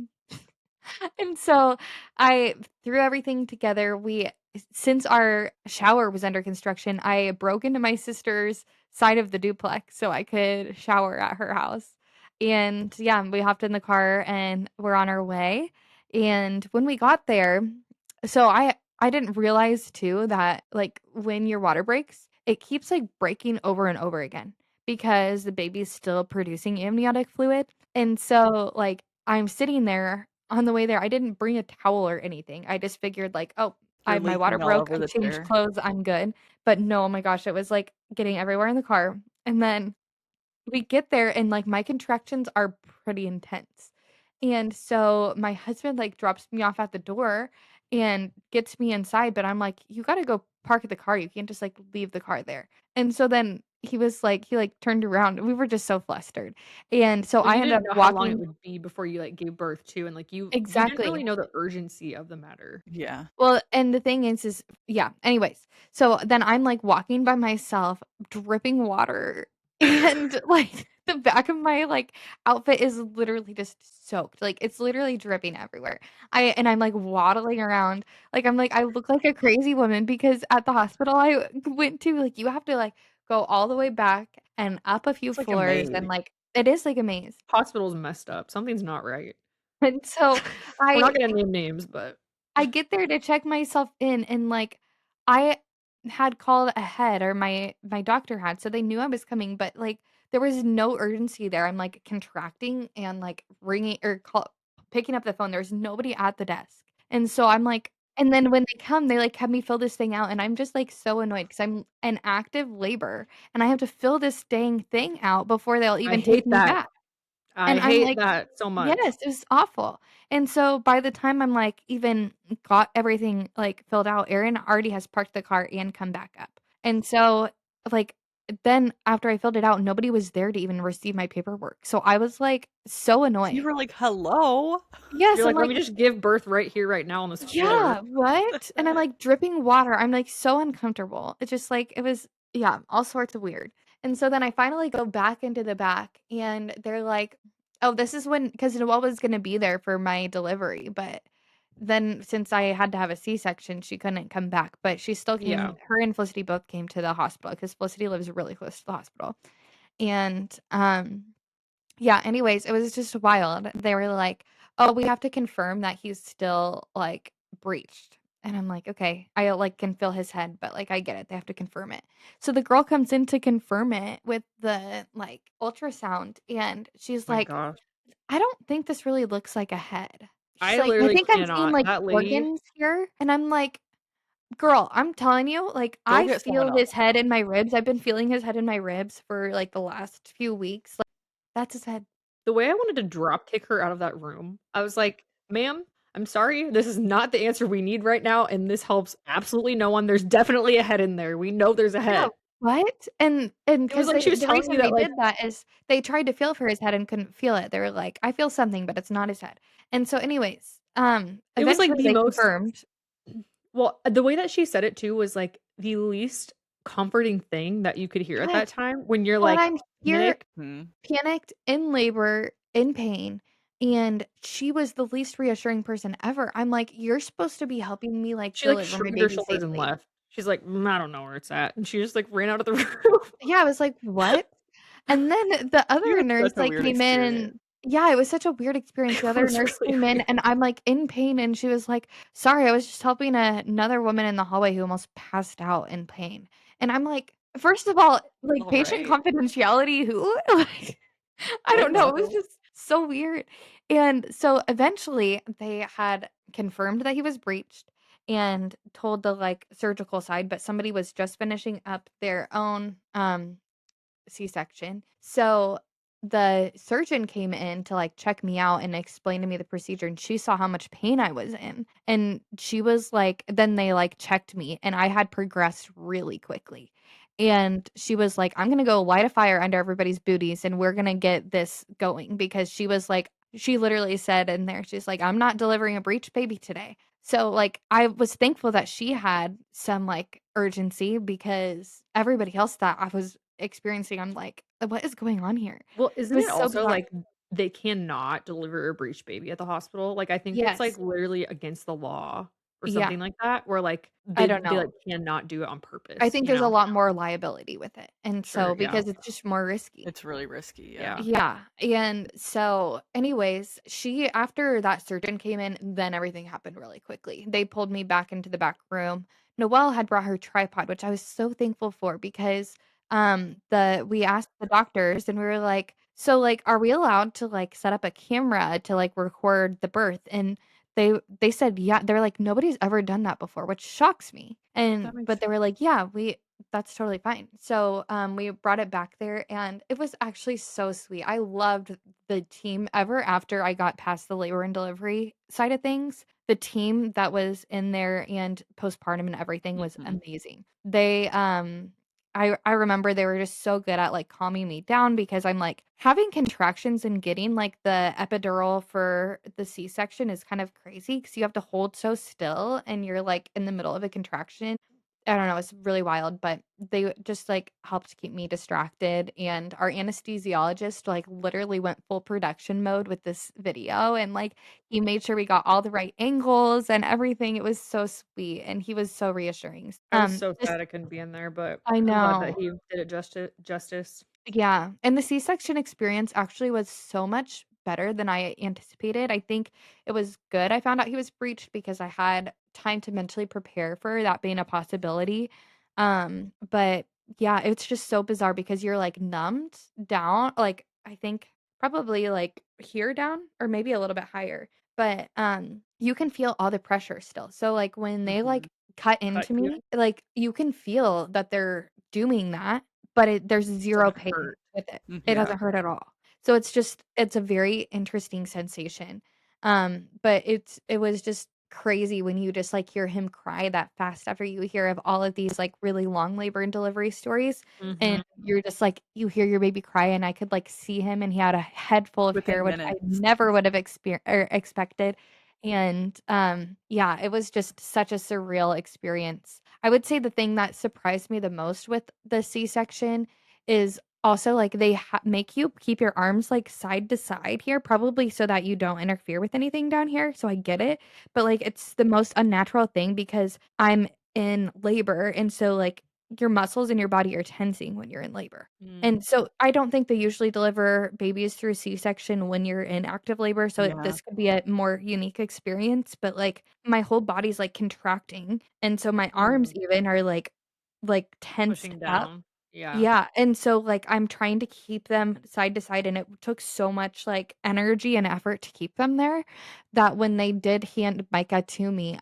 And so I threw everything together. Since our shower was under construction, I broke into my sister's side of the duplex so I could shower at her house. And yeah, we hopped in the car and we're on our way. And when we got there, so I didn't realize too that like when your water breaks, it keeps like breaking over and over again because the baby's still producing amniotic fluid. And so like I'm sitting there on the way there, I didn't bring a towel or anything. I just figured like, "Oh, You're my water leaking all broke. over I the changed chair. clothes. I'm good." But no, oh my gosh, it was like getting everywhere in the car. And then we get there and like my contractions are pretty intense. And so my husband like drops me off at the door and gets me inside, but I'm like, "You got to go park the car. You can't just like leave the car there." And so then he like turned around. We were just so flustered. And so Well, I you ended didn't up know how long it walking would be before you, like, gave birth too, and, like, you didn't exactly. really know the urgency of the matter. Yeah. Well, and the thing is yeah, anyways, so then I'm, like, walking by myself, dripping water, and, like, the back of my, like, outfit is literally just soaked, like, it's literally dripping everywhere. I'm, like, waddling around, like, I look like a crazy woman because at the hospital I went to, like, you have to, like, go all the way back and up a few It's like a floors and, maze. like it is like a maze. Hospital's messed up. Something's not right. And so We're not I gonna name names, but I get there to check myself in and, like, I had called ahead, or my doctor had, so they knew I was coming, but, like, there was no urgency there. I'm, like, contracting and, like, ringing or picking up the phone. There's nobody at the desk, and so I'm like and then when they come, they, like, have me fill this thing out, and I'm just, like, so annoyed because 'cause I'm in active labor, and I have to fill this dang thing out before they'll I even take hate me that. back. I And I'm hate like that so much. yes, it was awful. And so by the time I'm, like, even got everything, like, filled out, Aaron already has parked the car and come back up. And so, like, then after I filled it out, nobody was there to even receive my paperwork. So I was, like, so So you annoyed. were like, "Hello?" Yes, You're I'm like, "Let like me just give birth right here, right now on this floor." yeah, what? And I'm, like, dripping water. I'm, like, so uncomfortable. It's just, like, it was yeah, all sorts of weird. And so then I finally go back into the back, and they're like, "Oh, this is when" because Noelle was gonna be there for my delivery, but then since I had to have a C-section, she couldn't come back, but she still Yeah. came her and Felicity both came to the hospital because Felicity lives really close to the hospital. And, yeah, anyways, it was just wild. They were like, "Oh, we have to confirm that he's still, like, breached." And I'm like, "Okay." I, like, can feel his head, but, like, I get it. They have to confirm it. So the girl comes in to confirm it with the, like, ultrasound, and she's My like, gosh. "I don't think this really looks like a head." She's I like, "I literally think I'm seeing, cannot. like, That lady organs here." And I'm like, "Girl, I'm telling you, like, Go I get someone feel else. his head in my ribs. I've been feeling his head in my ribs for, like, the last few weeks. Like, that's his head." the way I wanted to drop kick her out of that room, I was like, "Ma'am, I'm sorry. This is not the answer we need right now, and this helps absolutely no one. There's definitely a head in there. We know there's a Yeah, head." what? And It was 'cause like she was the telling me reason they that, like did that is they tried to feel for his head and couldn't feel it. They were like, "I feel something, but it's not his head." And so anyways, it was like eventually the they most confirmed. well, the way that she said it too was like the least comforting thing that you could hear at Yes. that time when you're Well, and like I'm here panicked. Mhm. panicked, in labor, in pain, and she was the least reassuring person ever. I'm like, "You're supposed to be helping me, like, She like deliver my shrugged her baby shoulders and safely." left. She's like, I don't know where it's at," and she just like ran out of the room. Yeah, I was like, "What?" And then the You other had nurse, such a like, weird came in experience. and yeah, it was such a weird experience. It The other was nurse really came in, weird. and I'm, like, in pain, and she was like, "Sorry, I was just helping another woman in the hallway who almost passed out in pain." And I'm like, first of all, like, All patient right. confidentiality, who? Like, I I don't know, it was know. just so weird. And so eventually, they had confirmed that he was breached and told the, like, surgical side, but somebody was just finishing up their own, C-section. So the surgeon came in to like check me out and explain to me the procedure, and she saw how much pain I was in. And she was like then they like checked me, and I had progressed really quickly. And she was like, "I'm going to go light a fire under everybody's booties and we're going to get this going," because she was like she literally said in there, she's like, "I'm not delivering a breech baby today." So, like, I was thankful that she had some, like, urgency because everybody else that I was experiencing, I'm like, "What is going on here?" Well, It isn't was it so also bizarre. like they cannot deliver a breech baby at the hospital? Like, I think it's like Yes. literally against the law or Yeah. something like that, where like I they don't they know. like cannot do it on I purpose, think you there's a know? lot more liability with it, and Sure, so yeah. because it's just more risky. It's really risky, yeah. Yeah. Yeah, and so, anyways, she after that surgeon came in, then everything happened really quickly. They pulled me back into the back room. Noelle had brought her tripod, which I was so thankful for because, the we asked the doctors and we were like, "So, like, are we allowed to, like, set up a camera to, like, record the birth?" And they said, "Yeah." They're like, "Nobody's ever done that before," which shocks me. That makes But they sense. were like, "Yeah, we that's totally fine." So, we brought it back there, and it was actually so sweet. I loved the team ever after I got past the labor and delivery side of things. The team that was in there and postpartum and everything was Mhm. amazing. I remember they were just so good at, like, calming me down because I'm, like, having contractions and getting, like, the epidural for the C-section is kind of crazy because you have to hold so still and you're, like, in the middle of a contraction. I don't know, it's really wild, but they just, like, helped keep me distracted, and our anesthesiologist, like, literally went full production mode with this video, and, like, he made sure we got all the right angles and everything. It was so sweet, and he was so reassuring. I was so This sad I couldn't be in there, but I I'm glad that know. he did it justice. Yeah, and the C-section experience actually was so much better than I anticipated. I think it was good I found out he was breached because I had time to mentally prepare for that being a possibility. But yeah, it's just so bizarre because you're like numbed down, like I think probably like here down or maybe a little bit higher. But you can feel all the pressure still. So like when they Mhm. like cut Cut into you. me, like you can feel that they're doing that, but there's zero Doesn't pain hurt. with it. It Yeah. doesn't hurt at all. So it's a very interesting sensation. But it was just crazy when you just like hear him cry that fast after you hear of all of these like really long labor and delivery stories. And Mhm. you're just like you hear your baby cry and I could like see him and he had a head full of hair, Within which I minutes. never would have expected. And yeah, it was just such a surreal experience. I would say the thing that surprised me the most with the C-section is also, like, they make you keep your arms, like, side to side here, probably so that you don't interfere with anything down here, so I get it, but, like, it's the most unnatural thing because I'm in labor, and so, like, your muscles in your body are tensing when you're in labor, Mm. and so I don't think they usually deliver babies through C-section when you're in active labor, so Yeah. this could be a more unique experience, but, like, my whole body's, like, contracting, and so my arms Mm. even are, like, tensed Pushing up. down. Yeah. Yeah, and so, like, I'm trying to keep them side to side, and it took so much, like, energy and effort to keep them there that when they did hand Micah to me,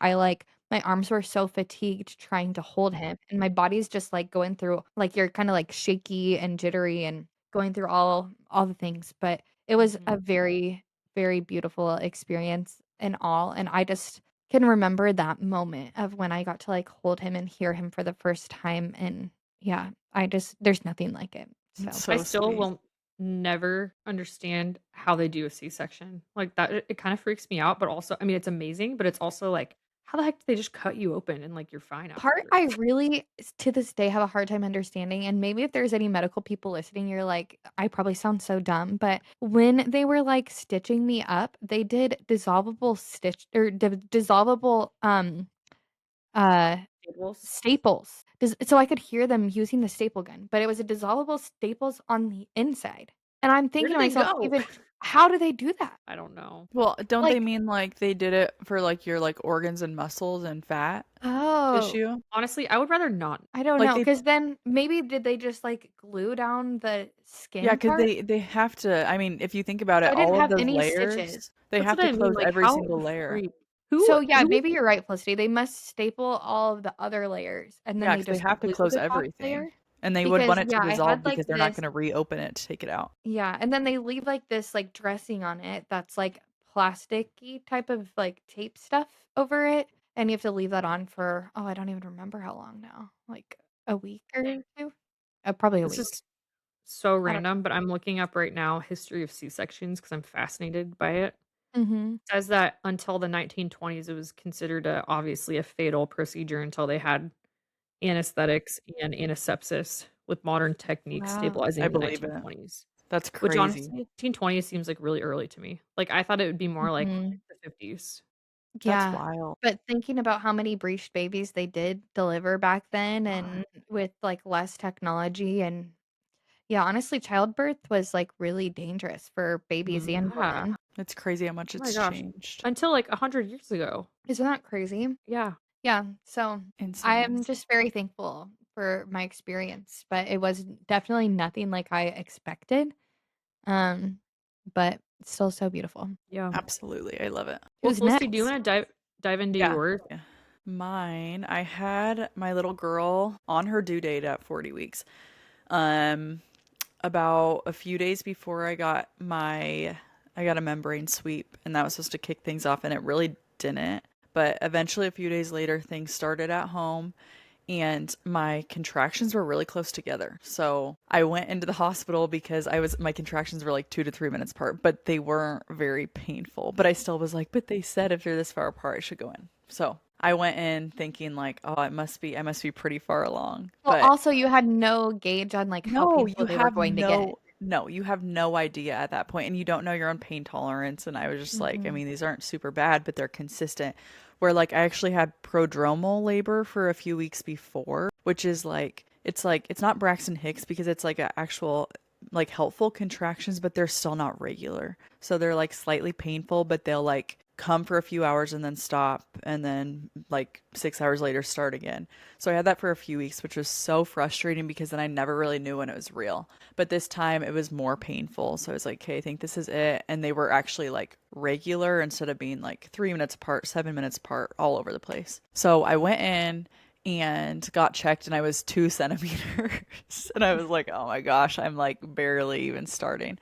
my arms were so fatigued trying to hold him, and my body's just, like, going through like, you're kinda, like, shaky and jittery and going through all the things, but it was a Mhm. very, very beautiful experience in all, and I just can remember that moment of when I got to, like, hold him and hear him for the first time, and yeah, there's nothing like it, It's so I so still sweet. will never understand how they do a C-section. Like, that it kinda freaks me out, but also I mean, it's amazing, but it's also like, how the heck do they just cut you open and, like, you're fine part I afterwards? really to this day have a hard time understanding, and maybe if there's any medical people listening, you're like, "I probably sound so dumb," but when they were, like, stitching me up, they did dissolvable stitch or dissolvable, uh, Staples? staples. So I could hear them using the staple gun, but it was a dissolvable staples on the inside, and I'm Where thinking did to they myself, go? even how do they do that? I don't know. Well, don't they Like, mean like they did it for like your like organs and muscles and fat oh. tissue? Honestly, I would rather not. I don't Like know, they because then maybe did they just, like, glue down the Yeah, skin because part? they have to I mean, if you think about So it, I didn't all of have those any stitches. layers, they That's have what to I mean, close like, every how single layer. freak So, yeah, who maybe you're right, Felicity, they must staple all of the other layers, and then Yeah, they because they just have to glue close the top everything, layer? and they would want Because, it to yeah, I dissolve had, like, because they're not this gonna reopen it to take it out. yeah, and then they leave, like, this, like, dressing on it that's, like, plasticky type of, like, tape stuff over it, and you have to leave that on for, oh, I don't even remember how long now, like, a week or 2? Probably a this week. is so I don't random, but I'm looking up right now history of C-sections because 'cause I'm fascinated by it. Mhm. Says that until the 1920s, it was considered obviously a fatal procedure until they had anesthetics and antisepsis, with modern techniques Wow. stabilizing I in the believe it. 1920s. That's Which crazy. honestly, 1920s seems like really early to me. Like, I thought it would be more like Mhm. the 50s. That's Yeah, wild. but thinking about how many breech babies they did deliver back then God. and with, like, less technology and yeah, honestly, childbirth was, like, really dangerous for babies and Yeah. women. It's crazy how much Oh my it's gosh. changed. Until, like, 100 years ago. Isn't that crazy? Yeah. Yeah, so I Insane. am just very thankful for my experience, but it was definitely nothing like I expected, um, but it's still so beautiful. Yeah. Absolutely, I love it. Well, Who's Felicity, do you next? wanna dive into Yeah. yours? Yeah. Mine, I had my little girl on her due date at 40 weeks. Um, about a few days before I got a membrane sweep, and that was supposed to kick things off, and it really didn't. But eventually, a few days later, things started at home, and my contractions were really close together. So I went into the hospital because my contractions were like 2 to 3 minutes apart, but they weren't very painful. But I still was like, but they said if they're this far apart, I should go in. So I went in thinking like, oh, I must be pretty far along. Well, But also, you had no gauge on, like, how no, painful you they were have going to get. you have no idea at that point, and you don't know your own pain tolerance. And I was just like, I Mhm. mean, these aren't super bad, but they're consistent. Where like I actually had prodromal labor for a few weeks before, which is like it's not Braxton Hicks because it's like a actual like helpful contractions, but they're still not regular. So they're like slightly painful, but they'll like come for a few hours and then stop, and then like 6 hours later start again. So I had that for a few weeks, which was so frustrating because then I never really knew when it was real. But this time it was more painful. So I was like, okay, I think this is it. And they were actually like regular instead of being like 3 minutes apart, 7 minutes apart, all over the place. So I went in and got checked and I was 2 centimeters. And I was like, oh my gosh, I'm like barely even starting.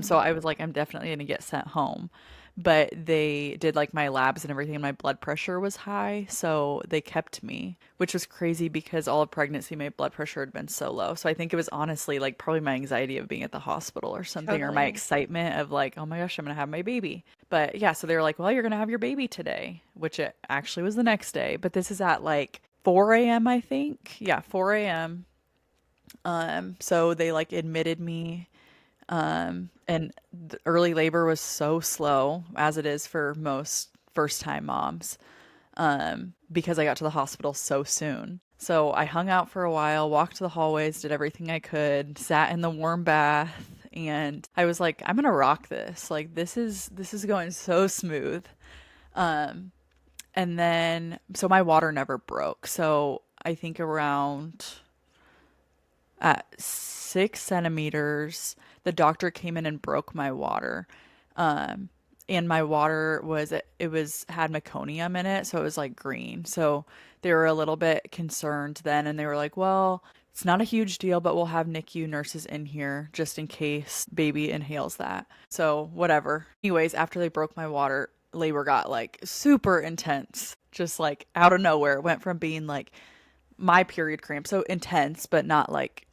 So I was like, I'm definitely going to get sent home. But they did like my labs and everything, and my blood pressure was high. So they kept me, which was crazy because all of pregnancy, my blood pressure had been so low. So I think it was honestly like probably my anxiety of being at the hospital or something, or my Totally. excitement of like, oh my gosh, I'm going to have my baby. But yeah, so they were like, well, you're going to have your baby today, which it actually was the next day. But this is at like 4 a.m., I think. Yeah, 4 a.m. So they like admitted me, and the early labor was so slow, as it is for most first time moms, because I got to the hospital so soon. So I hung out for a while, walked the hallways, did everything I could, sat in the warm bath, and I was like, I'm gonna rock this. Like this is going so smooth. Um, and then so my water never broke. So I think around at 6 centimeters, the doctor came in and broke my water. Um, and my water was, it was, had meconium in it. So it was like green. So they were a little bit concerned then. And they were like, well, it's not a huge deal, but we'll have NICU nurses in here just in case baby inhales that. So whatever. Anyways, after they broke my water, labor got like super intense, just like out of nowhere. It went from being like my period cramp, so intense, but not like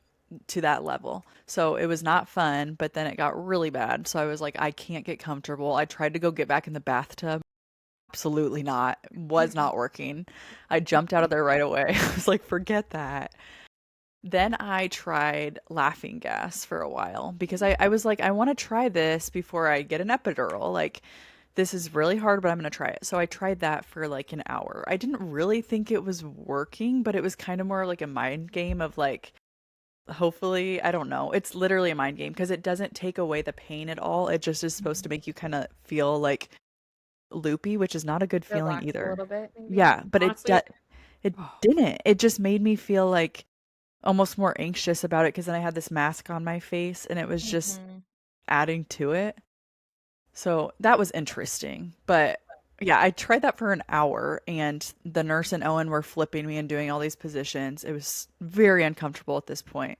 to that level. So it was not fun, but then it got really bad. So I was like, I can't get comfortable. I tried to go get back in the bathtub. Absolutely not. Was not working. I jumped out of there right away. I was like, forget that. Then I tried laughing gas for a while because I was like, I want to try this before I get an epidural. Like, this is really hard, but I'm going to try it. So I tried that for like an hour. I didn't really think it was working, but it was kind of more like a mind game of like, hopefully, I don't know. It's literally a mind game because it doesn't take away the pain at all. It just is supposed to make you kind of feel like loopy, which is not a good feeling Relax a either. little bit, maybe. Yeah, but Honestly, it oh, didn't. It just made me feel like almost more anxious about it because then I had this mask on my face and it was just Mhm. adding to it. So that was interesting. But yeah, I tried that for an hour and the nurse and Owen were flipping me and doing all these positions. It was very uncomfortable at this point.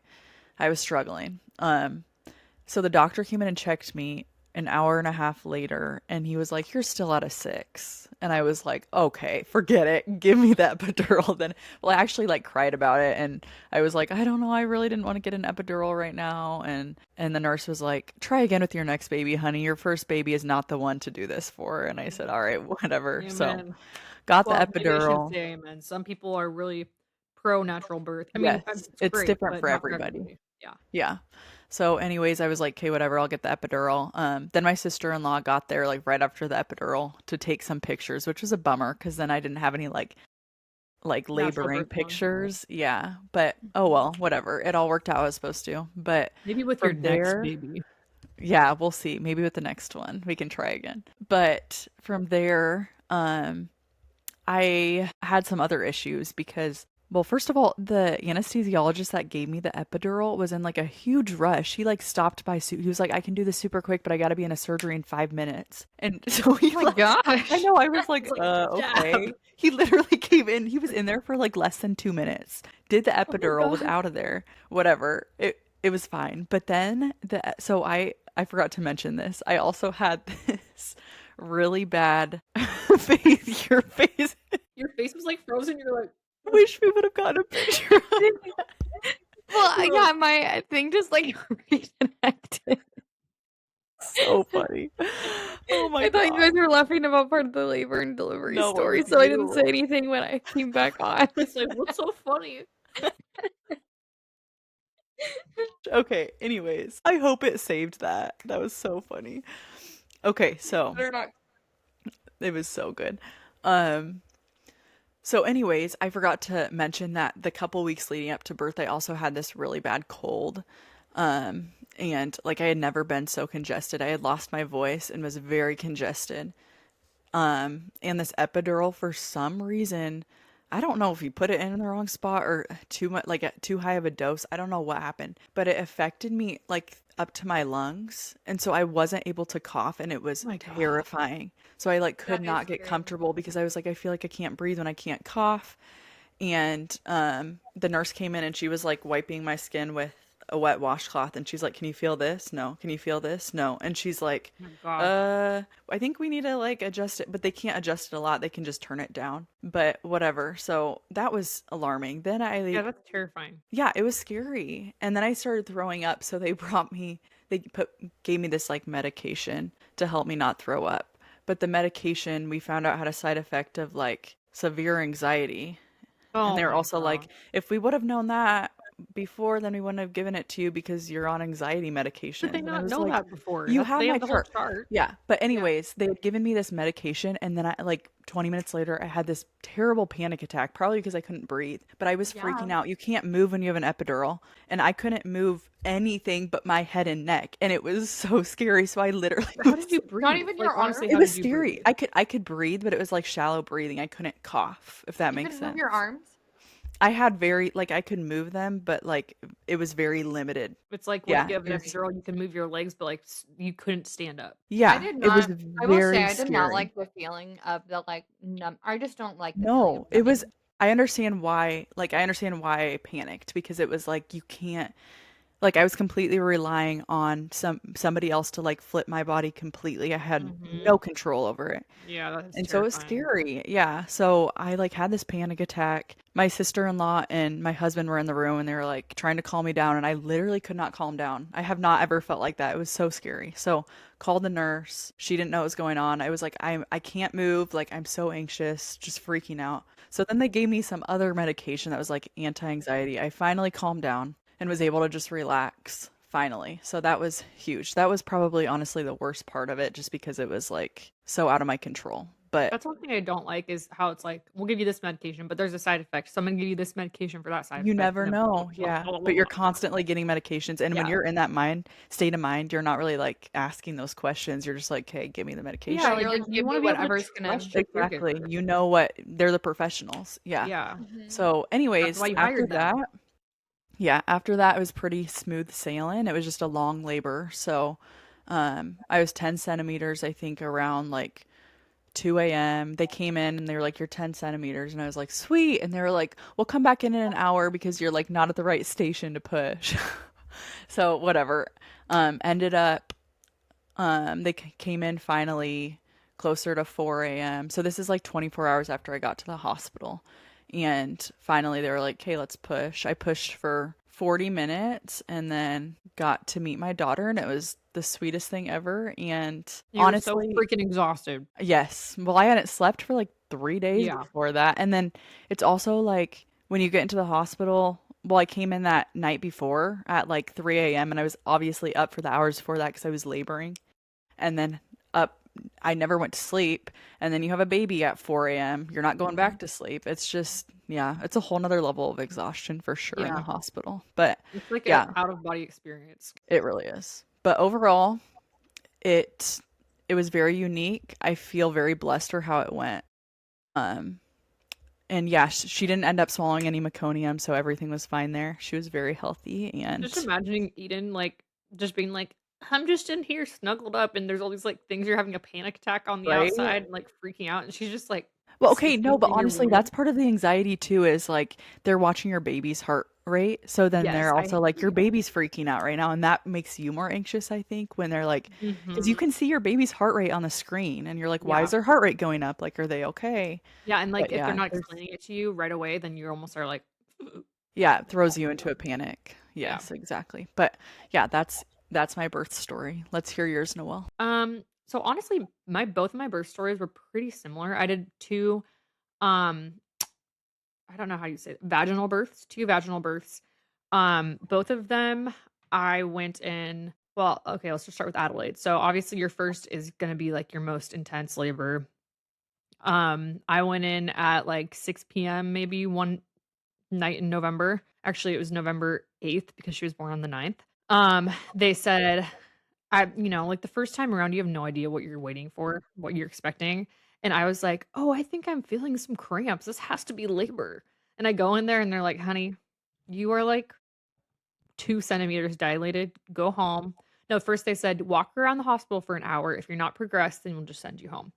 I was struggling. So the doctor came in and checked me an hour and a half later, and he was like, "You're still at a 6." And I was like, "Okay, forget it. Give me that epidural then." Well, I actually like cried about it, and I was like, "I don't know. I really didn't want to get an epidural right now." And the nurse was like, "Try again with your next baby, honey. Your first baby is not the one to do this for." And I said, "All right, whatever." So amen. got the Well, maybe I shouldn't epidural. say amen. Some people are really pro natural birth. I mean, Yes, it's it's great, different but for not for everybody. everybody. Yeah. Yeah. So anyways, I was like, okay, whatever, I'll get the epidural. Then my sister-in-law got there like right after the epidural to take some pictures, which was a bummer because then I didn't have any like Natural laboring birth ones. pictures. Yeah. But oh well, whatever. It all worked out how it was supposed to. But Maybe with your from next there, baby. yeah, we'll see. Maybe with the next one, we can try again. But from there, I had some other issues because, well, first of all, the anesthesiologist that gave me the epidural was in like a huge rush. He like stopped by, he was like, I can do this super quick, but I got to be in a surgery in 5 minutes. And so he Oh my like, I gosh. know, I was like, It's like, okay. jab. He literally came in, he was in there for like less than 2 minutes, did the Oh my epidural, was god. out of there, whatever. It was fine. But then so I forgot to mention this. I also had this really bad face, your face. Your face was like frozen. You're like, Wish we would have gotten a picture of that. Well, you're like, yeah, my thing just like reconnected. So funny. Oh my I thought you guys God. were laughing about part of the labor and delivery No, it story, was so I didn't say you. anything when I came back on. it's like, what's so funny? Okay, anyways, I hope it saved that. That was so funny. Okay, so They're not. it was so good. Um, so anyways, I forgot to mention that the couple weeks leading up to birth, I also had this really bad cold. And like I had never been so congested. I had lost my voice and was very congested. And this epidural, for some reason, I don't know if you put it in the wrong spot or too much, like too high of a dose. I don't know what happened, but it affected me like up to my lungs. And so I wasn't able to cough and it Oh was my God. terrifying. So I like could That is not get scary. comfortable because I was like, I feel like I can't breathe when I can't cough. And the nurse came in and she was like wiping my skin with a wet washcloth and she's like, "Can you feel this? No. Can you feel this? No." And she's like, Oh my gosh. I think we need to like adjust it, but they can't adjust it a lot. They can just turn it down." But whatever. So that was alarming. Then Yeah, that's terrifying. yeah, it was scary. And then I started throwing up, so they gave me this like medication to help me not throw up. But the medication we found out had a side effect of like severe anxiety. And Oh they're my also like, God. if we would have known that before, then we wouldn't have given it to you because you're on anxiety Did they medications. And I not was know like, that before? you That have they my have the whole chart. chart. Yeah. But Yeah. anyways, they had given me this medication and then I like 20 minutes later I had this terrible panic attack, probably because I couldn't breathe. But I was freaking Yeah. out. You can't move when you have an epidural. And I couldn't move anything but my head and neck. And it was so scary. So I literally How did you Not breathe? even Like your honestly, arms? it how was did you scary. breathe? I could breathe, but it was like shallow breathing. I couldn't cough, if that You makes couldn't move your sense. arms? I had very like I could move them, but like it was very limited. It's like when Yeah, you have it an was epidural, you can move your legs, but like you couldn't stand up. I yeah, did it was not. I will say very I did not scary. like the feeling of the like numb. I just don't like the feeling of No, it was numbing. I understand why I panicked because it was like you can't like I was completely relying on somebody else to like flip my body completely. I had Mm-hmm. no control over it. Yeah, that is And so it was terrifying. scary. Yeah. So I like had this panic attack. My sister-in-law and my husband were in the room and they were like trying to calm me down and I literally could not calm down. I have not ever felt like that. It was so scary. So called the nurse. She didn't know what was going on. I was like, I can't move. Like I'm so anxious, just freaking out. So then they gave me some other medication that was like anti-anxiety. I finally calmed down and was able to just relax finally. So that was huge. That was probably honestly the worst part of it just because it was like so out of my control. But That's one thing I don't like is how it's like, we'll give you this medication, but there's a side effect. So I'm gonna give you this medication for that side you effect. never And then know. Yeah. But you're constantly getting medications. And when yeah. you're in that state of mind, you're not really like asking those questions. You're just like, hey, give me the medication. Yeah, Yeah, like you're like, you give want me to be able to whatever's gonna. trust your Exactly. caregiver. You know what? They're the professionals. Yeah. Yeah. Mhm. So, That's why anyways, you hired them. after that, it was pretty smooth sailing. It was just a long labor. So, I was 10 centimeters, I think, around like 2 a.m. They came in and they were like, "You're 10 centimeters." And I was like, "Sweet." And they were like, "We'll come back in an hour because you're like not at the right station to push." So, whatever. Ended up, they came in finally closer to 4 a.m. So, this is like 24 hours after I got to the hospital. And finally, they were like, "Okay, let's push." I pushed for 40 minutes and then got to meet my daughter, and it was the sweetest thing ever. And You were so honestly, freaking exhausted. yes. Well, I hadn't slept for like 3 days Yeah. before that. And then it's also like when you get into the hospital, well, I came in that night before at like 3 a.m. and I was obviously up for the hours before that because I was laboring. And then up, I never went to sleep. And then you have a baby at 4 a.m. You're not going back to sleep. It's just, yeah, it's a whole nother level of exhaustion for sure in the Yeah. hospital. But It's like a yeah, out of body experience. it really is. But overall, it it was very unique. I feel very blessed for how it went. Um, and yeah, she didn't end up swallowing any meconium, so everything was fine there. She was very healthy and Just imagining Eden like just being like, I'm just in here snuggled up and there's all these like things you're having a panic attack on the right? outside and like freaking out and she's just like Well, okay, no, sleeping but in your honestly, womb. that's part of the anxiety too, is like they're watching your baby's heart rate. So then Yes, they're I also like, your agree. baby's freaking out right now. And that makes you more anxious, I think, when they're like, because you Mhm. can see your baby's heart rate on the screen and you're like, why Yeah. is their heart rate going up? Like, are they okay? Yeah, and like But if they're yeah, not there's, explaining it to you right away, then you almost are like yeah, it throws you into a panic. yeah. Yes, exactly. But yeah, that's my birth story. Let's hear yours, Noel. So honestly, my both of my birth stories were pretty similar. I did two um I don't know how you say it, vaginal births, two vaginal births. Both of them I went in well, okay, let's just start with Adelaide. So obviously your first is going to be like your most intense labor. I went in at like 6 p.m. maybe one night in November. Actually, it was November 8th because she was born on the 9th. They said like the first time around you have no idea what you're waiting for, what you're expecting. And I was like, oh, I think I'm feeling some cramps. This has to be labor. And I go in there and they're like, honey, you are like 2 centimeters dilated. Go home. No, first they said, walk around the hospital for an hour. If you're not progressed, then we'll just send you home.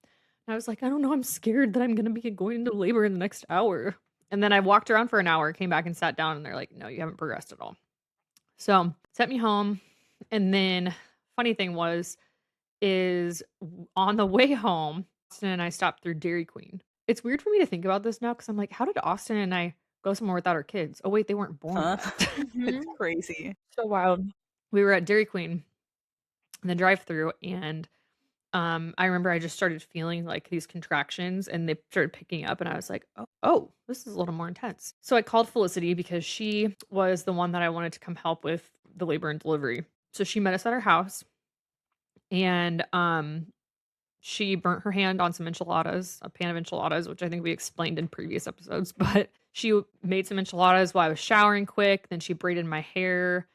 And I was like, I don't know. I'm scared that I'm going to be going into labor in the next hour. And then I walked around for an hour, came back and sat down, and they're like, no, you haven't progressed at all. So sent me home. And then funny thing is on the way home, Austin and I stopped through Dairy Queen. It's weird for me to think about this now because I'm like, how did Austin and I go somewhere without our kids? Oh, wait, they weren't born Huh? yet. It's crazy. So wild. We were at Dairy Queen in the drive-through, and I remember I just started feeling like these contractions and they started picking up, and I was like, oh, this is a little more intense. So I called Felicity because she was the one that I wanted to come help with the labor and delivery. So she met us at our house, and she burnt her hand on some enchiladas, a pan of enchiladas, which I think we explained in previous episodes, but she made some enchiladas while I was showering quick. Then she braided my hair.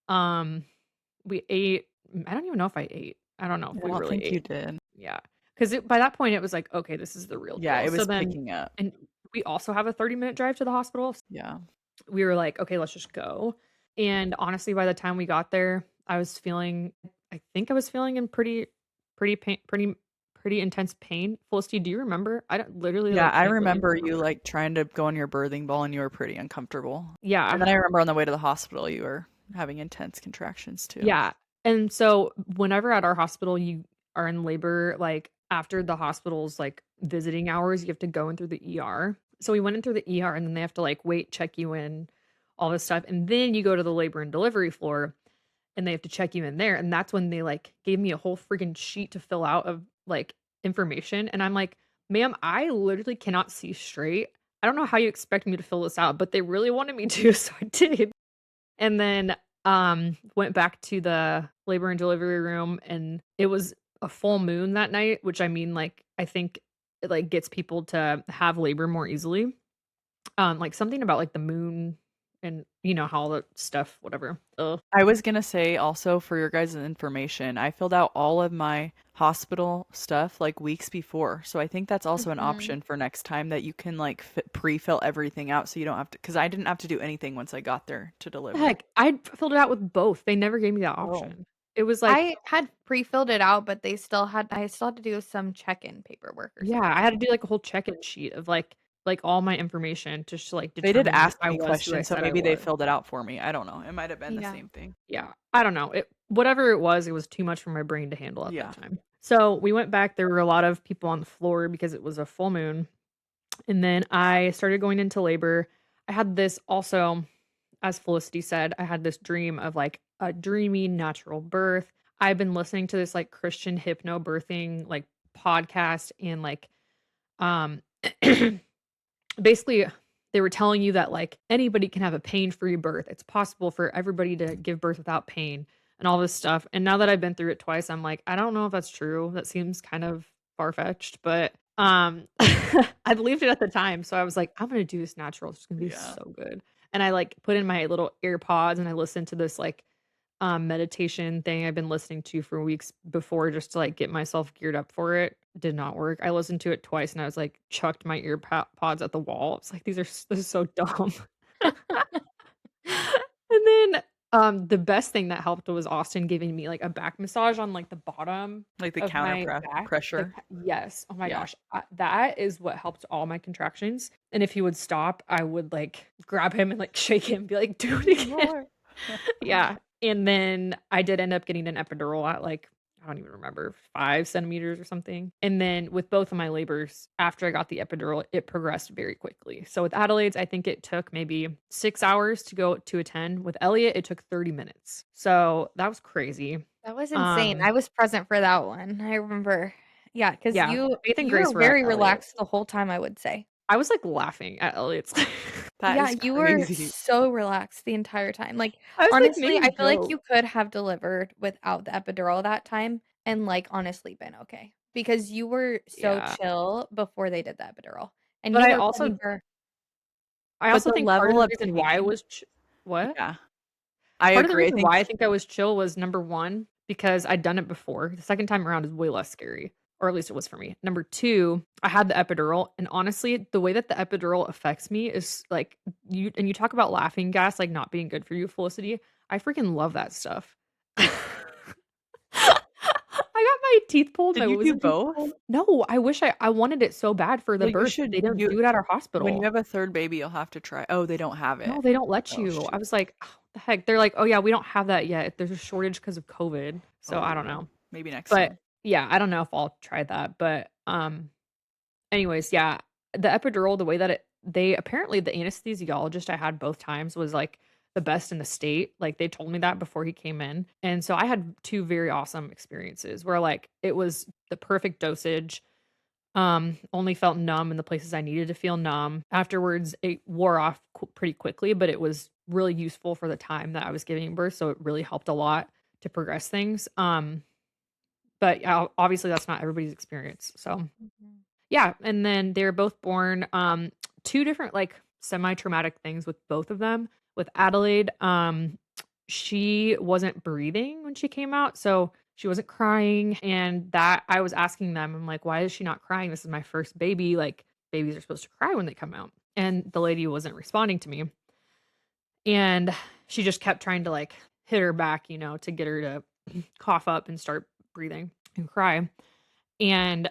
We ate. I don't even know if I ate. I don't know if I we don't really think you ate. did. Yeah. Because by that point, it was like, okay, this is the real Yeah, deal. it So was then, picking up. and we also have a 30-minute drive to the hospital. Yeah. We were like, okay, let's just go. And honestly, by the time we got there, I think I was feeling in pretty intense pain. Felicity, do you remember? I don't literally Yeah, like I can't really remember you remember. like trying to go on your birthing ball and you were pretty uncomfortable. And Yeah. then I remember on the way to the hospital you were having intense contractions too. Yeah. And so whenever at our hospital you are in labor, like after the hospital's like visiting hours, you have to go in through the ER. So we went in through the ER and then they have to like wait, check you in, all this stuff. And then you go to the labor and delivery floor and they have to check you in there. And that's when they like gave me a whole freaking sheet to fill out of like information. And I'm like, ma'am, I literally cannot see straight. I don't know how you expect me to fill this out, but they really wanted me to, so I did. And then went back to the labor and delivery room, and it was a full moon that night, which I mean, like, I think it like gets people to have labor more easily. Like something about like the moon and you know how all the stuff, whatever. Ugh. I was gonna say also for your guys' information, I filled out all of my hospital stuff like weeks before. So I think that's also an option for next time that you can like pre-fill everything out so you don't have to, because I didn't have to do anything once I got there to deliver. Heck, I filled it out with both. They never gave me that Oh. option. It was like I had pre-filled it out, but I still had to do some check-in paperwork or yeah, something. I had to do like a whole check-in sheet of like all my information to just like They did determine ask if I me was who I questions, so said I maybe they was. filled it out for me. I don't know. It might have been the Yeah. same thing. Yeah, I don't know. Whatever it was too much for my brain to handle at Yeah. that time. So we went back. There were a lot of people on the floor because it was a full moon. And then I started going into labor. I had this also, as Felicity said, I had this dream of like a dreamy natural birth. I've been listening to this like Christian hypnobirthing like podcast and like um basically they were telling you that like anybody can have a pain-free birth. It's possible for everybody to give birth without pain and all this stuff. And now that I've been through it twice, I'm like, I don't know if that's true. That seems kind of far-fetched, but I believed it at the time. So I was like, I'm gonna do this natural. It's gonna be Yeah. so good. And I like put in my little AirPods and I listened to this like meditation thing I've been listening to for weeks before just to like get myself geared up for it. Did not work. I listened to it twice and I was like chucked my ear pods at the wall. It's like this is so dumb. And then the best thing that helped was Austin giving me like a back massage on like the bottom Like the of my counter back. pressure. Yes. Oh my Yeah. gosh. That is what helped all my contractions. And if he would stop, I would like grab him and like shake him, be like, do it again. Yeah. And then I did end up getting an epidural at like, I don't even remember, 5 centimeters or something. And then with both of my labors, after I got the epidural, it progressed very quickly. So with Adelaide's, I think it took maybe 6 hours to go to a 10. With Elliot, it took 30 minutes. So that was crazy. That was insane. I was present for that one. I remember. Yeah, because Yeah, you Faith and you Grace were were at very Elliot. relaxed the whole time, I would say. I was like laughing at Elliot's. That Yeah, is you were crazy. so relaxed the entire time. Like, I was like honestly, making I feel like jokes. you could have delivered without the epidural that time and like honestly been okay because you were so Yeah. chill before they did the epidural. And But you I were also ready for I But also the think part of level the of reason why I pain. was what? Yeah. I Part of the agree. I reason why I think think I was chill was number 1, because I'd done it before. The second time around is way less scary. or at least it was for me. Number 2, I had the epidural, and honestly, the way that the epidural affects me is like you talk about laughing gas like not being good for you, Felicity. I freaking love that stuff. I got my teeth pulled, Did my you do wisdom teeth both? pulled. No, I wish I wanted it so bad for the Well, you birth, but should they don't you do it at our when you hospital. have a third baby, you'll have to try. Oh, they don't have No, it. they don't let Oh, you. I shoot. was like, "Oh, what the heck?" They're like, "Oh, yeah, we don't have that yet. There's a shortage because of COVID." So, I don't Oh, know. maybe next But, time. yeah, I don't know if I'll try that, but, anyways, yeah, the epidural, the way that they apparently the anesthesiologist I had both times was, like, the best in the state, like, they told me that before he came in, and so I had 2 very awesome experiences where, like, it was the perfect dosage, only felt numb in the places I needed to feel numb. Afterwards, it wore off pretty quickly, but it was really useful for the time that I was giving birth, so it really helped a lot to progress things, but, yeah, obviously, that's not everybody's experience, so Mhm. yeah, and then they were both born, 2 different, like, semi-traumatic things with both of them. With Adelaide, she wasn't breathing when she came out, so she wasn't crying, and that I was asking them, I'm like, "Why is she not crying? This is my first baby, like, babies are supposed to cry when they come out." And the lady wasn't responding to me, and she just kept trying to, like, hit her back, to get her to cough up and start breathing and cry. And,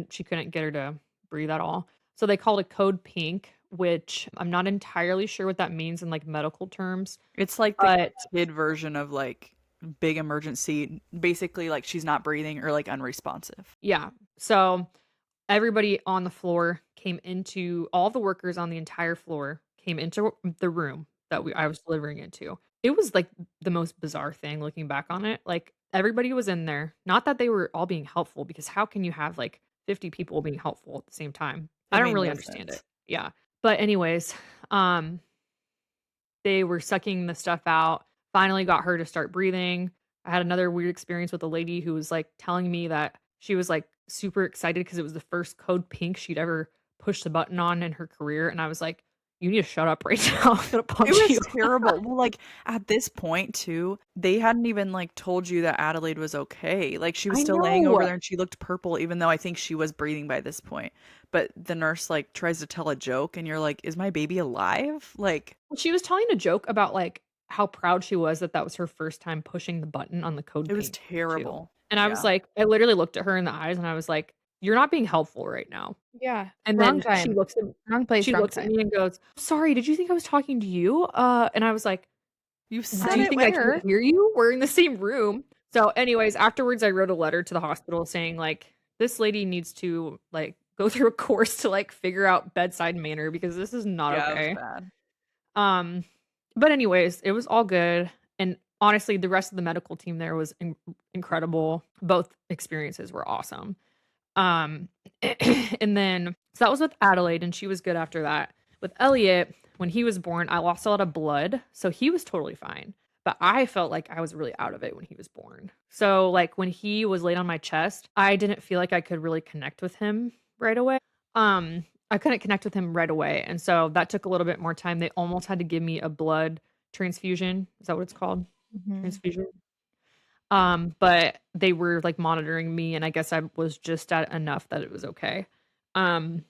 she couldn't get her to breathe at all. So they called a code pink, which I'm not entirely sure what that means in, like, medical terms, It's like the but kid version of like big emergency, basically like she's not breathing or like unresponsive. yeah. So everybody on the floor came into all the workers on the entire floor came into the room that I was delivering into. It was, like, the most bizarre thing looking back on it. Like, everybody was in there. Not that they were all being helpful because how can you have, like, 50 people being helpful at the same time? I It don't made really no understand it. sense. Yeah. But anyways, um, they were sucking the stuff out, finally got her to start breathing. I had another weird experience with a lady who was, like, telling me that she was, like, super excited because it was the first code pink she'd ever pushed a button on in her career, and I was like, "You need to shut up right now. I'm gonna It punch you." was terrible. Well, like at this point too, they hadn't even like told you that Adelaide was okay. Like she was I still laying over know. there and she looked purple, even though I think she was breathing by this point. But the nurse like tries to tell a joke and you're like, is my baby alive? Like Well, she was telling a joke about, like, how proud she was that that was her first time pushing the button on the code it was pink too. terrible. And I was Yeah. like I literally looked at her in the eyes and I was like, "You're not being helpful right now." Yeah. And Wrong then time. Wrong place, she wrong looks at time. me and goes, "Sorry, did you think I was talking to you?" And I was like, You "Do said you it think I can't Where? hear you? We're in the same room." So, anyways, afterwards, I wrote a letter to the hospital saying, like, "This lady needs to, like, go through a course to, like, figure out bedside manner because this is not yeah, it was okay." bad. Um, but anyways, it was all good, and honestly, the rest of the medical team there was incredible. Both experiences were awesome. Um, and then so that was with Adelaide, and she was good after that. With Elliot, when he was born, I lost a lot of blood, so he was totally fine. But I felt like I was really out of it when he was born. So, like, when he was laid on my chest, I didn't feel like I could really connect with him right away. I couldn't connect with him right away, and so that took a little bit more time. They almost had to give me a blood transfusion. Is that what it's called? Mhm. Transfusion? But they were, like, monitoring me, and I guess I was just at enough that it was okay. Um,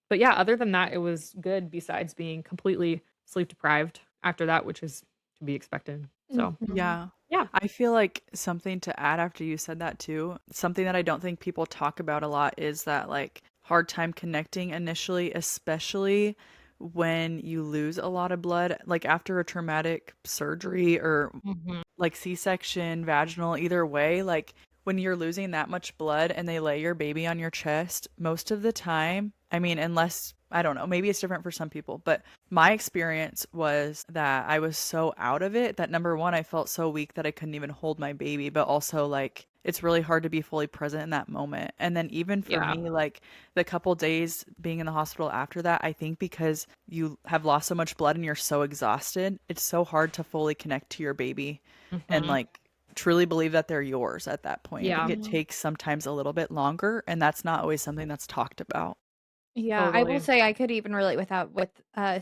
but yeah, other than that, it was good besides being completely sleep deprived after that, which is to be expected. So, Mhm. Yeah. yeah. I feel like something to add after you said that too, something that I don't think people talk about a lot is that like hard time connecting initially, especially when you lose a lot of blood, like after a traumatic surgery or Mhm. like C-section, vaginal, either way, like when you're losing that much blood and they lay your baby on your chest, most of the time, I mean, unless, I don't know, maybe it's different for some people, but my experience was that I was so out of it that number one, I felt so weak that I couldn't even hold my baby, but also like it's really hard to be fully present in that moment. And then even for Yeah. me, like the couple days being in the hospital after that, I think because you have lost so much blood and you're so exhausted, it's so hard to fully connect to your baby and Mhm. like truly believe that they're yours at that point. I think Yeah, it Mhm. takes sometimes a little bit longer, and that's not always something that's talked about. Yeah, I will totally. say I could even relate with that with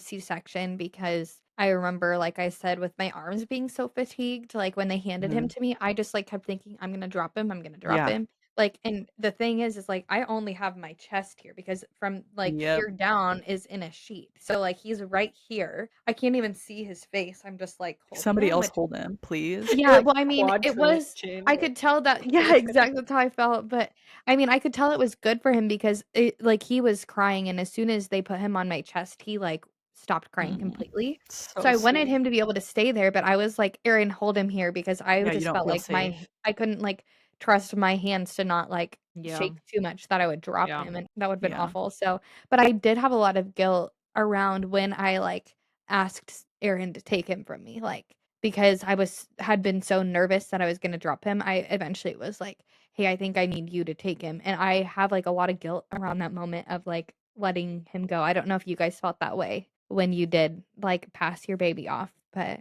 C-section because I remember, like I said, with my arms being so fatigued, like when they handed him Mhm. to me, I just like kept thinking, I'm gonna drop him, I'm gonna drop Yeah. him. Like, and the thing is like I only have my chest here because from like Yep. here down is in a sheet. So like he's right here. I can't even see his face. I'm just like holding Somebody him, else which hold him, please. yeah, well, I mean, Quad it trillion was chin. I could tell that yeah, exactly, that's how I felt, but, I mean, I could tell it was good for him because it like, he was crying, and as soon as they put him on my chest, he, like, stopped crying Mm, completely. So so I wanted sweet. him to be able to stay there, but I was like, "Aaron, hold him here," because I Yeah, you just don't felt feel like safe. I couldn't, like, trust my hands to not, like, Yeah. shake too much that I would drop Yeah. him, and that would've been Yeah. awful, so but I did have a lot of guilt around when I, like, asked Aaron to take him from me, like, because I had been so nervous that I was gonna drop him, I eventually was like, "Hey, I think I need you to take him," and I have, like, a lot of guilt around that moment of, like, letting him go. I don't know if you guys felt that way when you did, like, pass your baby off, but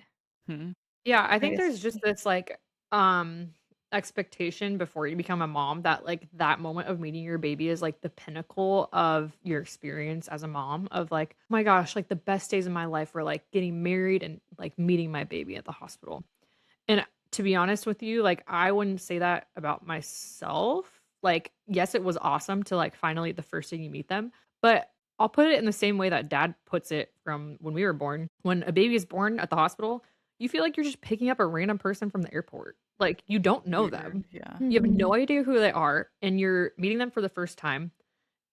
Mhm. Yeah, I I think guess there's just this like expectation before you become a mom that like that moment of meeting your baby is like the pinnacle of your experience as a mom of like, oh my gosh, like the best days of my life were like getting married and like meeting my baby at the hospital. And to be honest with you, like I wouldn't say that about myself. Like, yes, it was awesome to like finally the first day you meet them, but I'll put it in the same way that dad puts it from when we were born. When a baby is born at the hospital, you feel like you're just picking up a random person from the airport. Like you don't know Weird. them. Yeah. You have Mhm. no idea who they are and you're meeting them for the first time.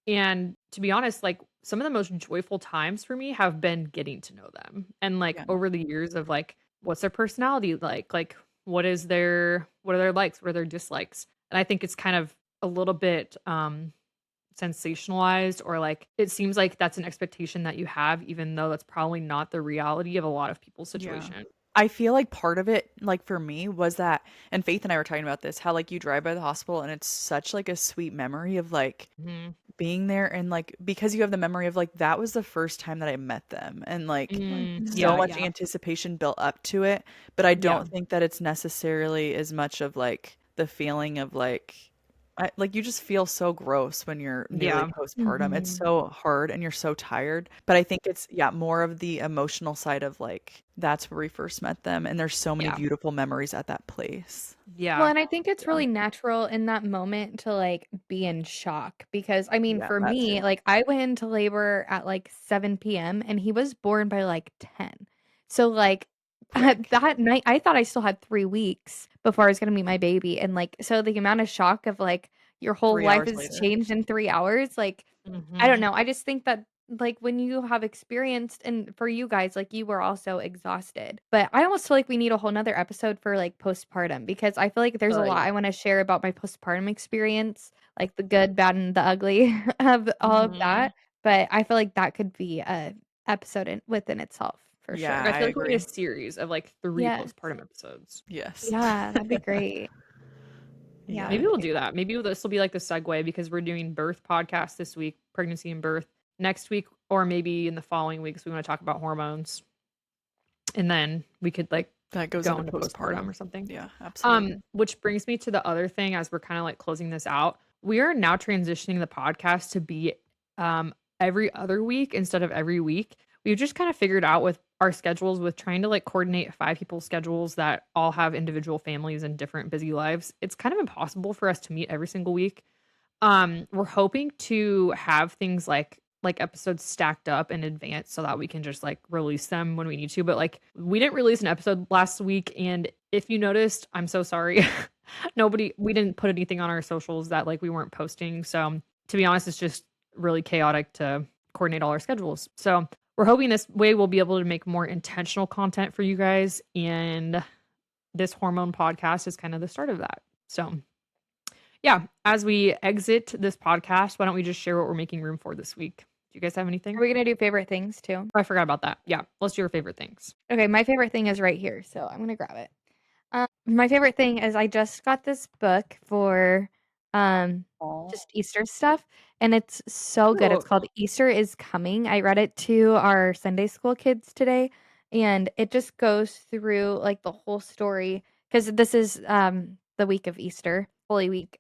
And to be honest, like some of the most joyful times for me have been getting to know them. And like Yeah. over the years of like what's their personality like? Like what are their likes? What are their dislikes? And I think it's kind of a little bit sensationalized or like it seems like that's an expectation that you have even though that's probably not the reality of a lot of people's Yeah. situation. I feel like part of it, like for me, was that, and Faith and I were talking about this, how like you drive by the hospital and it's such like a sweet memory of like Mhm. being there and like because you have the memory of like that was the first time that I met them and like Mhm. so Yeah, much yeah. anticipation built up to it, but I Yeah. don't think that it's necessarily as much of like the feeling of like like you just feel so gross when you're newly Yeah. postpartum. It's Mhm. so hard and you're so tired. But I think it's yeah, more of the emotional side of like that's where we first met them and there's so many Yeah. beautiful memories at that place. Well, Yeah. and I think it's Yeah. really natural in that moment to, like, be in shock because, I mean, Yeah, for that me, too. like, I went into labor at, like, 7 PM, and he was born by, like, 10. So, like, Quick. that night, I thought I still had 3 weeks before I was gonna meet my baby, and, like, so the amount of shock of, like, your whole 3 life hours has later. changed in 3 hours, like, I don't Mhm. know, I just think that, like, when you have experienced and for you guys, like, you were also exhausted, but I almost feel like we need a whole 'nother episode for, like, postpartum because I feel like there's a lot Yeah. I wanna share about my postpartum experience, like, the good, bad, and the ugly of all of Mhm. that, but I feel like that could be a episode within itself for Yeah, I sure. I feel like we need a agree. series of like 3 Yes. postpartum episodes. Yes. Yeah, that'd be great. Yeah, Yeah. that'd Maybe be we'll great. do that. Maybe this will be like the segue because we're doing birth podcast this week, pregnancy and birth next week, or maybe in the following weeks we want to talk about hormones, and then we could like That goes go into into postpartum postpartum. or something. Yeah, absolutely. Which brings me to the other thing as we're kind of like closing this out. We are now transitioning the podcast to be um every other week instead of every week. We've just kind of figured out with our schedules with trying to like coordinate 5 people's schedules that all have individual families and different busy lives. It's kind of impossible for us to meet every single week. We're hoping to have things like episodes stacked up in advance so that we can just like release them when we need to. But like we didn't release an episode last week, and if you noticed, I'm so sorry. We didn't put anything on our socials that like we weren't posting. So to be honest, it's just really chaotic to coordinate all our schedules. So we're hoping this way we'll be able to make more intentional content for you guys. And this hormone podcast is kind of the start of that. So yeah, as we exit this podcast, why don't we just share what we're making room for this week? Do you guys have Are anything? we gonna do favorite things too? Oh, I forgot about that. Yeah, let's do your favorite things. Okay, my favorite thing is right here, so I'm gonna grab it. My favorite thing is I just got this book for, um, Oh, just Easter stuff, and it's so good. It's Cool. called Easter is Coming. I read it to our Sunday school kids today, and it just goes through, like, the whole story because this is, the week of Easter, Holy Week.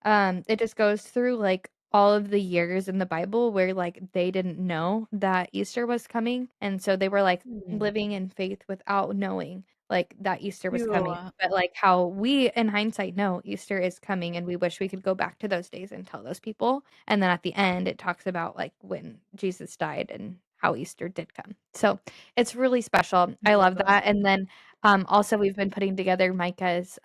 It just goes through, like, all of the years in the Bible where, like, they didn't know that Easter was coming, and so they were, like, Mm. living in faith without knowing. like that Easter was coming, Ew. but like how we in hindsight know Easter is coming and we wish we could go back to those days and tell those people. And then at the end it talks about like when Jesus died and how Easter did come. So it's really special. I I love love that. that. And then also we've been putting together Micah's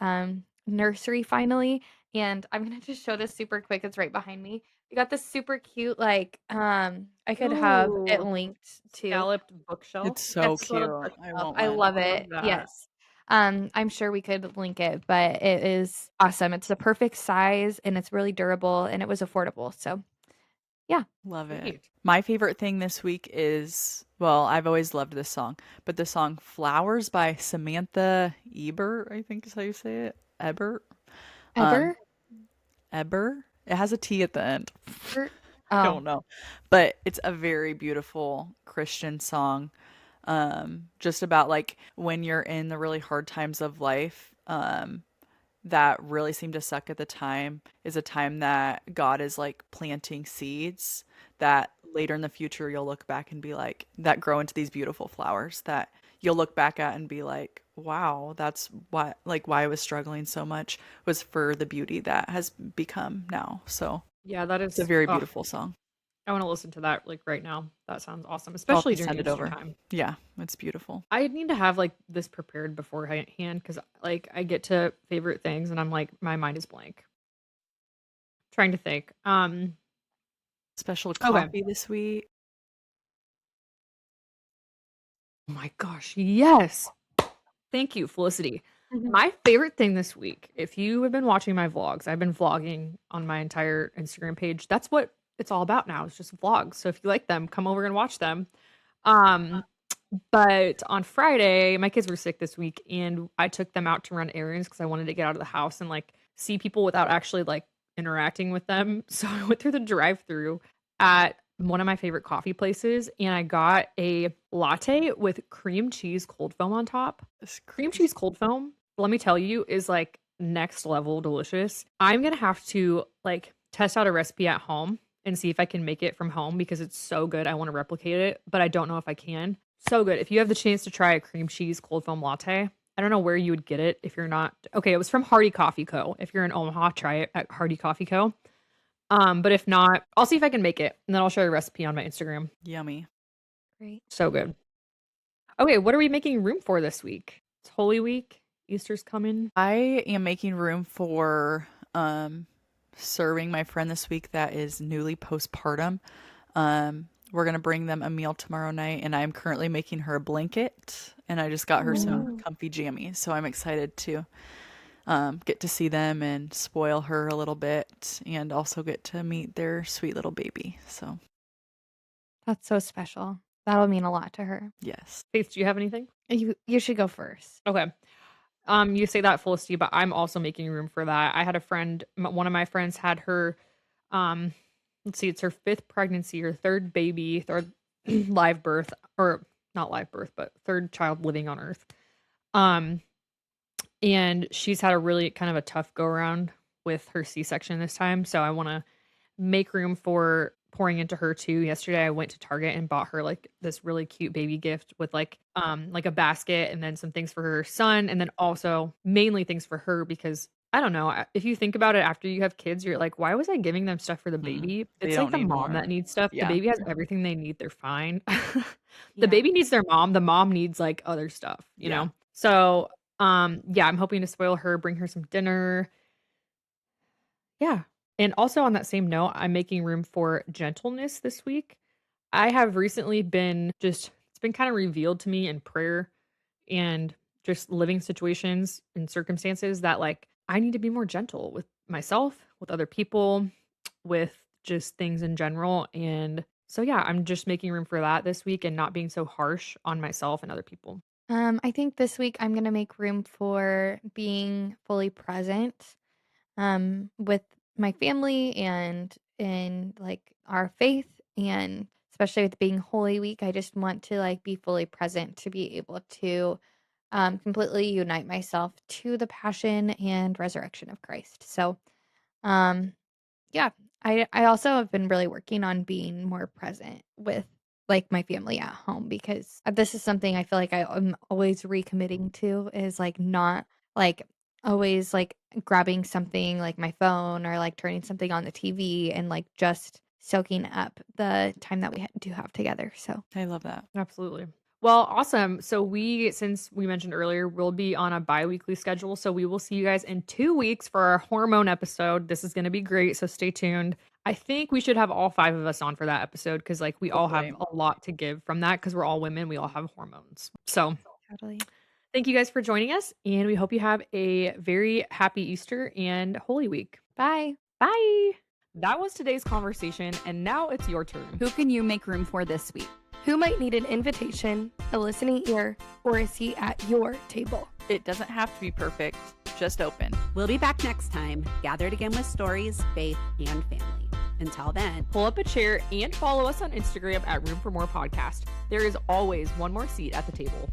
nursery finally. And I'm gonna just show this super quick. It's right behind me. We got this super cute, like, I could have it Ooh, linked to scalloped bookshelf. It's so it's a little cute. I bookshelf. want I one. love Love it. that. Yes. I'm sure we could link it, but it is awesome. It's the perfect size and it's really durable and it was affordable. So yeah. Love it. Sweet. My favorite thing this week is, well, I've always loved this song, but the song Flowers by Samantha Ebert, I think is how you say it. Ebert. Um, Ever? Eber. It has a T at the end. Er- I Oh, don't know. But it's a very beautiful Christian song. Just about like when you're in the really hard times of life, that really seemed to suck at the time is a time that God is like planting seeds that later in the future you'll look back and be like that grow into these beautiful flowers that you'll look back at and be like, wow, that's what like why I was struggling so much was for the beauty that has become now. So Yeah, that it's a is. very Oh, beautiful song. I want to listen to that like right now. That sounds awesome, I'll have especially to during send it Easter over. time. Yeah, it's beautiful. I need to have like this prepared beforehand because like I get to favorite things and I'm like my mind is blank. Trying to think. Special Okay. coffee this week. Oh my gosh, yes. Thank you, Felicity. My favorite thing this week, if you have been watching my vlogs, I've been vlogging on my entire Instagram page. That's what it's all about now. It's just vlogs. So if you like them, come over and watch them. Um, but on Friday, my kids were sick this week and I took them out to run errands because I wanted to get out of the house and like see people without actually like interacting with them. So I went through the drive-through at one of my favorite coffee places and I got a latte with cream cheese cold foam on top. It's Cream crazy. cheese cold foam, let me tell you, is like next level delicious. I'm gonna have to like test out a recipe at home and see if I can make it from home because it's so good. I want to replicate it, but I don't know if I can. So good. If you have the chance to try a cream cheese cold foam latte, I don't know where you would get it if you're not. Okay, it was from Hardy Coffee Co. If you're in Omaha, try it at Hardy Coffee Co. But if not, I'll see if I can make it and then I'll share a recipe on my Instagram. Yummy. great. So good. Okay, what are we making room for this week? It's Holy Week. Easter's coming. I am making room for serving my friend this week that is newly postpartum. We're gonna bring them a meal tomorrow night, and I'm currently making her a blanket, and I just got her some Ooh. comfy jammies, so I'm excited to get to see them and spoil her a little bit, and also get to meet their sweet little baby. So That's so special. That'll mean a lot to her. yes, Faith, do you have anything? You should go first. Okay. You say that, Felicity, but I'm also making room for that. I had a friend, one of my friends had her, um, let's see, it's her fifth pregnancy, her third baby, third live birth, or not live birth, but third child living on Earth. Um, and she's had a really kind of a tough go around with her C-section this time. So I want to make room for pouring into her too. Yesterday I went to Target and bought her like this really cute baby gift with like a basket and then some things for her son and then also mainly things for her because I don't know, if you think about it after you have kids, you're like, why was I giving them stuff for the baby? they It's like don't the need mom more. that needs stuff. The Yeah, baby has everything they need. They're fine. The Yeah. baby needs their mom. The mom needs like other stuff, you Yeah. know? So, yeah, I'm hoping to spoil her, bring her some dinner. Yeah. And also on that same note, I'm making room for gentleness this week. I have recently been just, it's been kind of revealed to me in prayer and just living situations and circumstances that like I need to be more gentle with myself, with other people, with just things in general. And so, yeah, I'm just making room for that this week and not being so harsh on myself and other people. I think this week I'm gonna make room for being fully present with my family and in like our faith and especially with being Holy Week, I just want to like be fully present to be able to completely unite myself to the passion and resurrection of Christ. So, um, yeah, I also have been really working on being more present with like my family at home, because this is something I feel like I'm always recommitting to, is like not like always like grabbing something like my phone or like turning something on the TV and like just soaking up the time that we do have together. So I love that. Absolutely. Well, awesome. So since we mentioned earlier, we'll be on a bi-weekly schedule. So we will see you guys in 2 weeks for our hormone episode. This is going to be great. So stay tuned. I think we should have all 5 of us on for that episode, because like we all have Hopefully. a lot to give from that, because we're all women. We all have hormones. So totally. thank you guys for joining us. And we hope you have a very happy Easter and Holy Week. Bye. Bye. That was today's conversation. And now it's your turn. Who can you make room for this week? Who might need an invitation, a listening ear, or a seat at your table? It doesn't have to be perfect, just open. We'll be back next time, gathered again with stories, faith, and family. Until then, Pull up a chair and follow us on Instagram at Room for More Podcast. There is always one more seat at the table.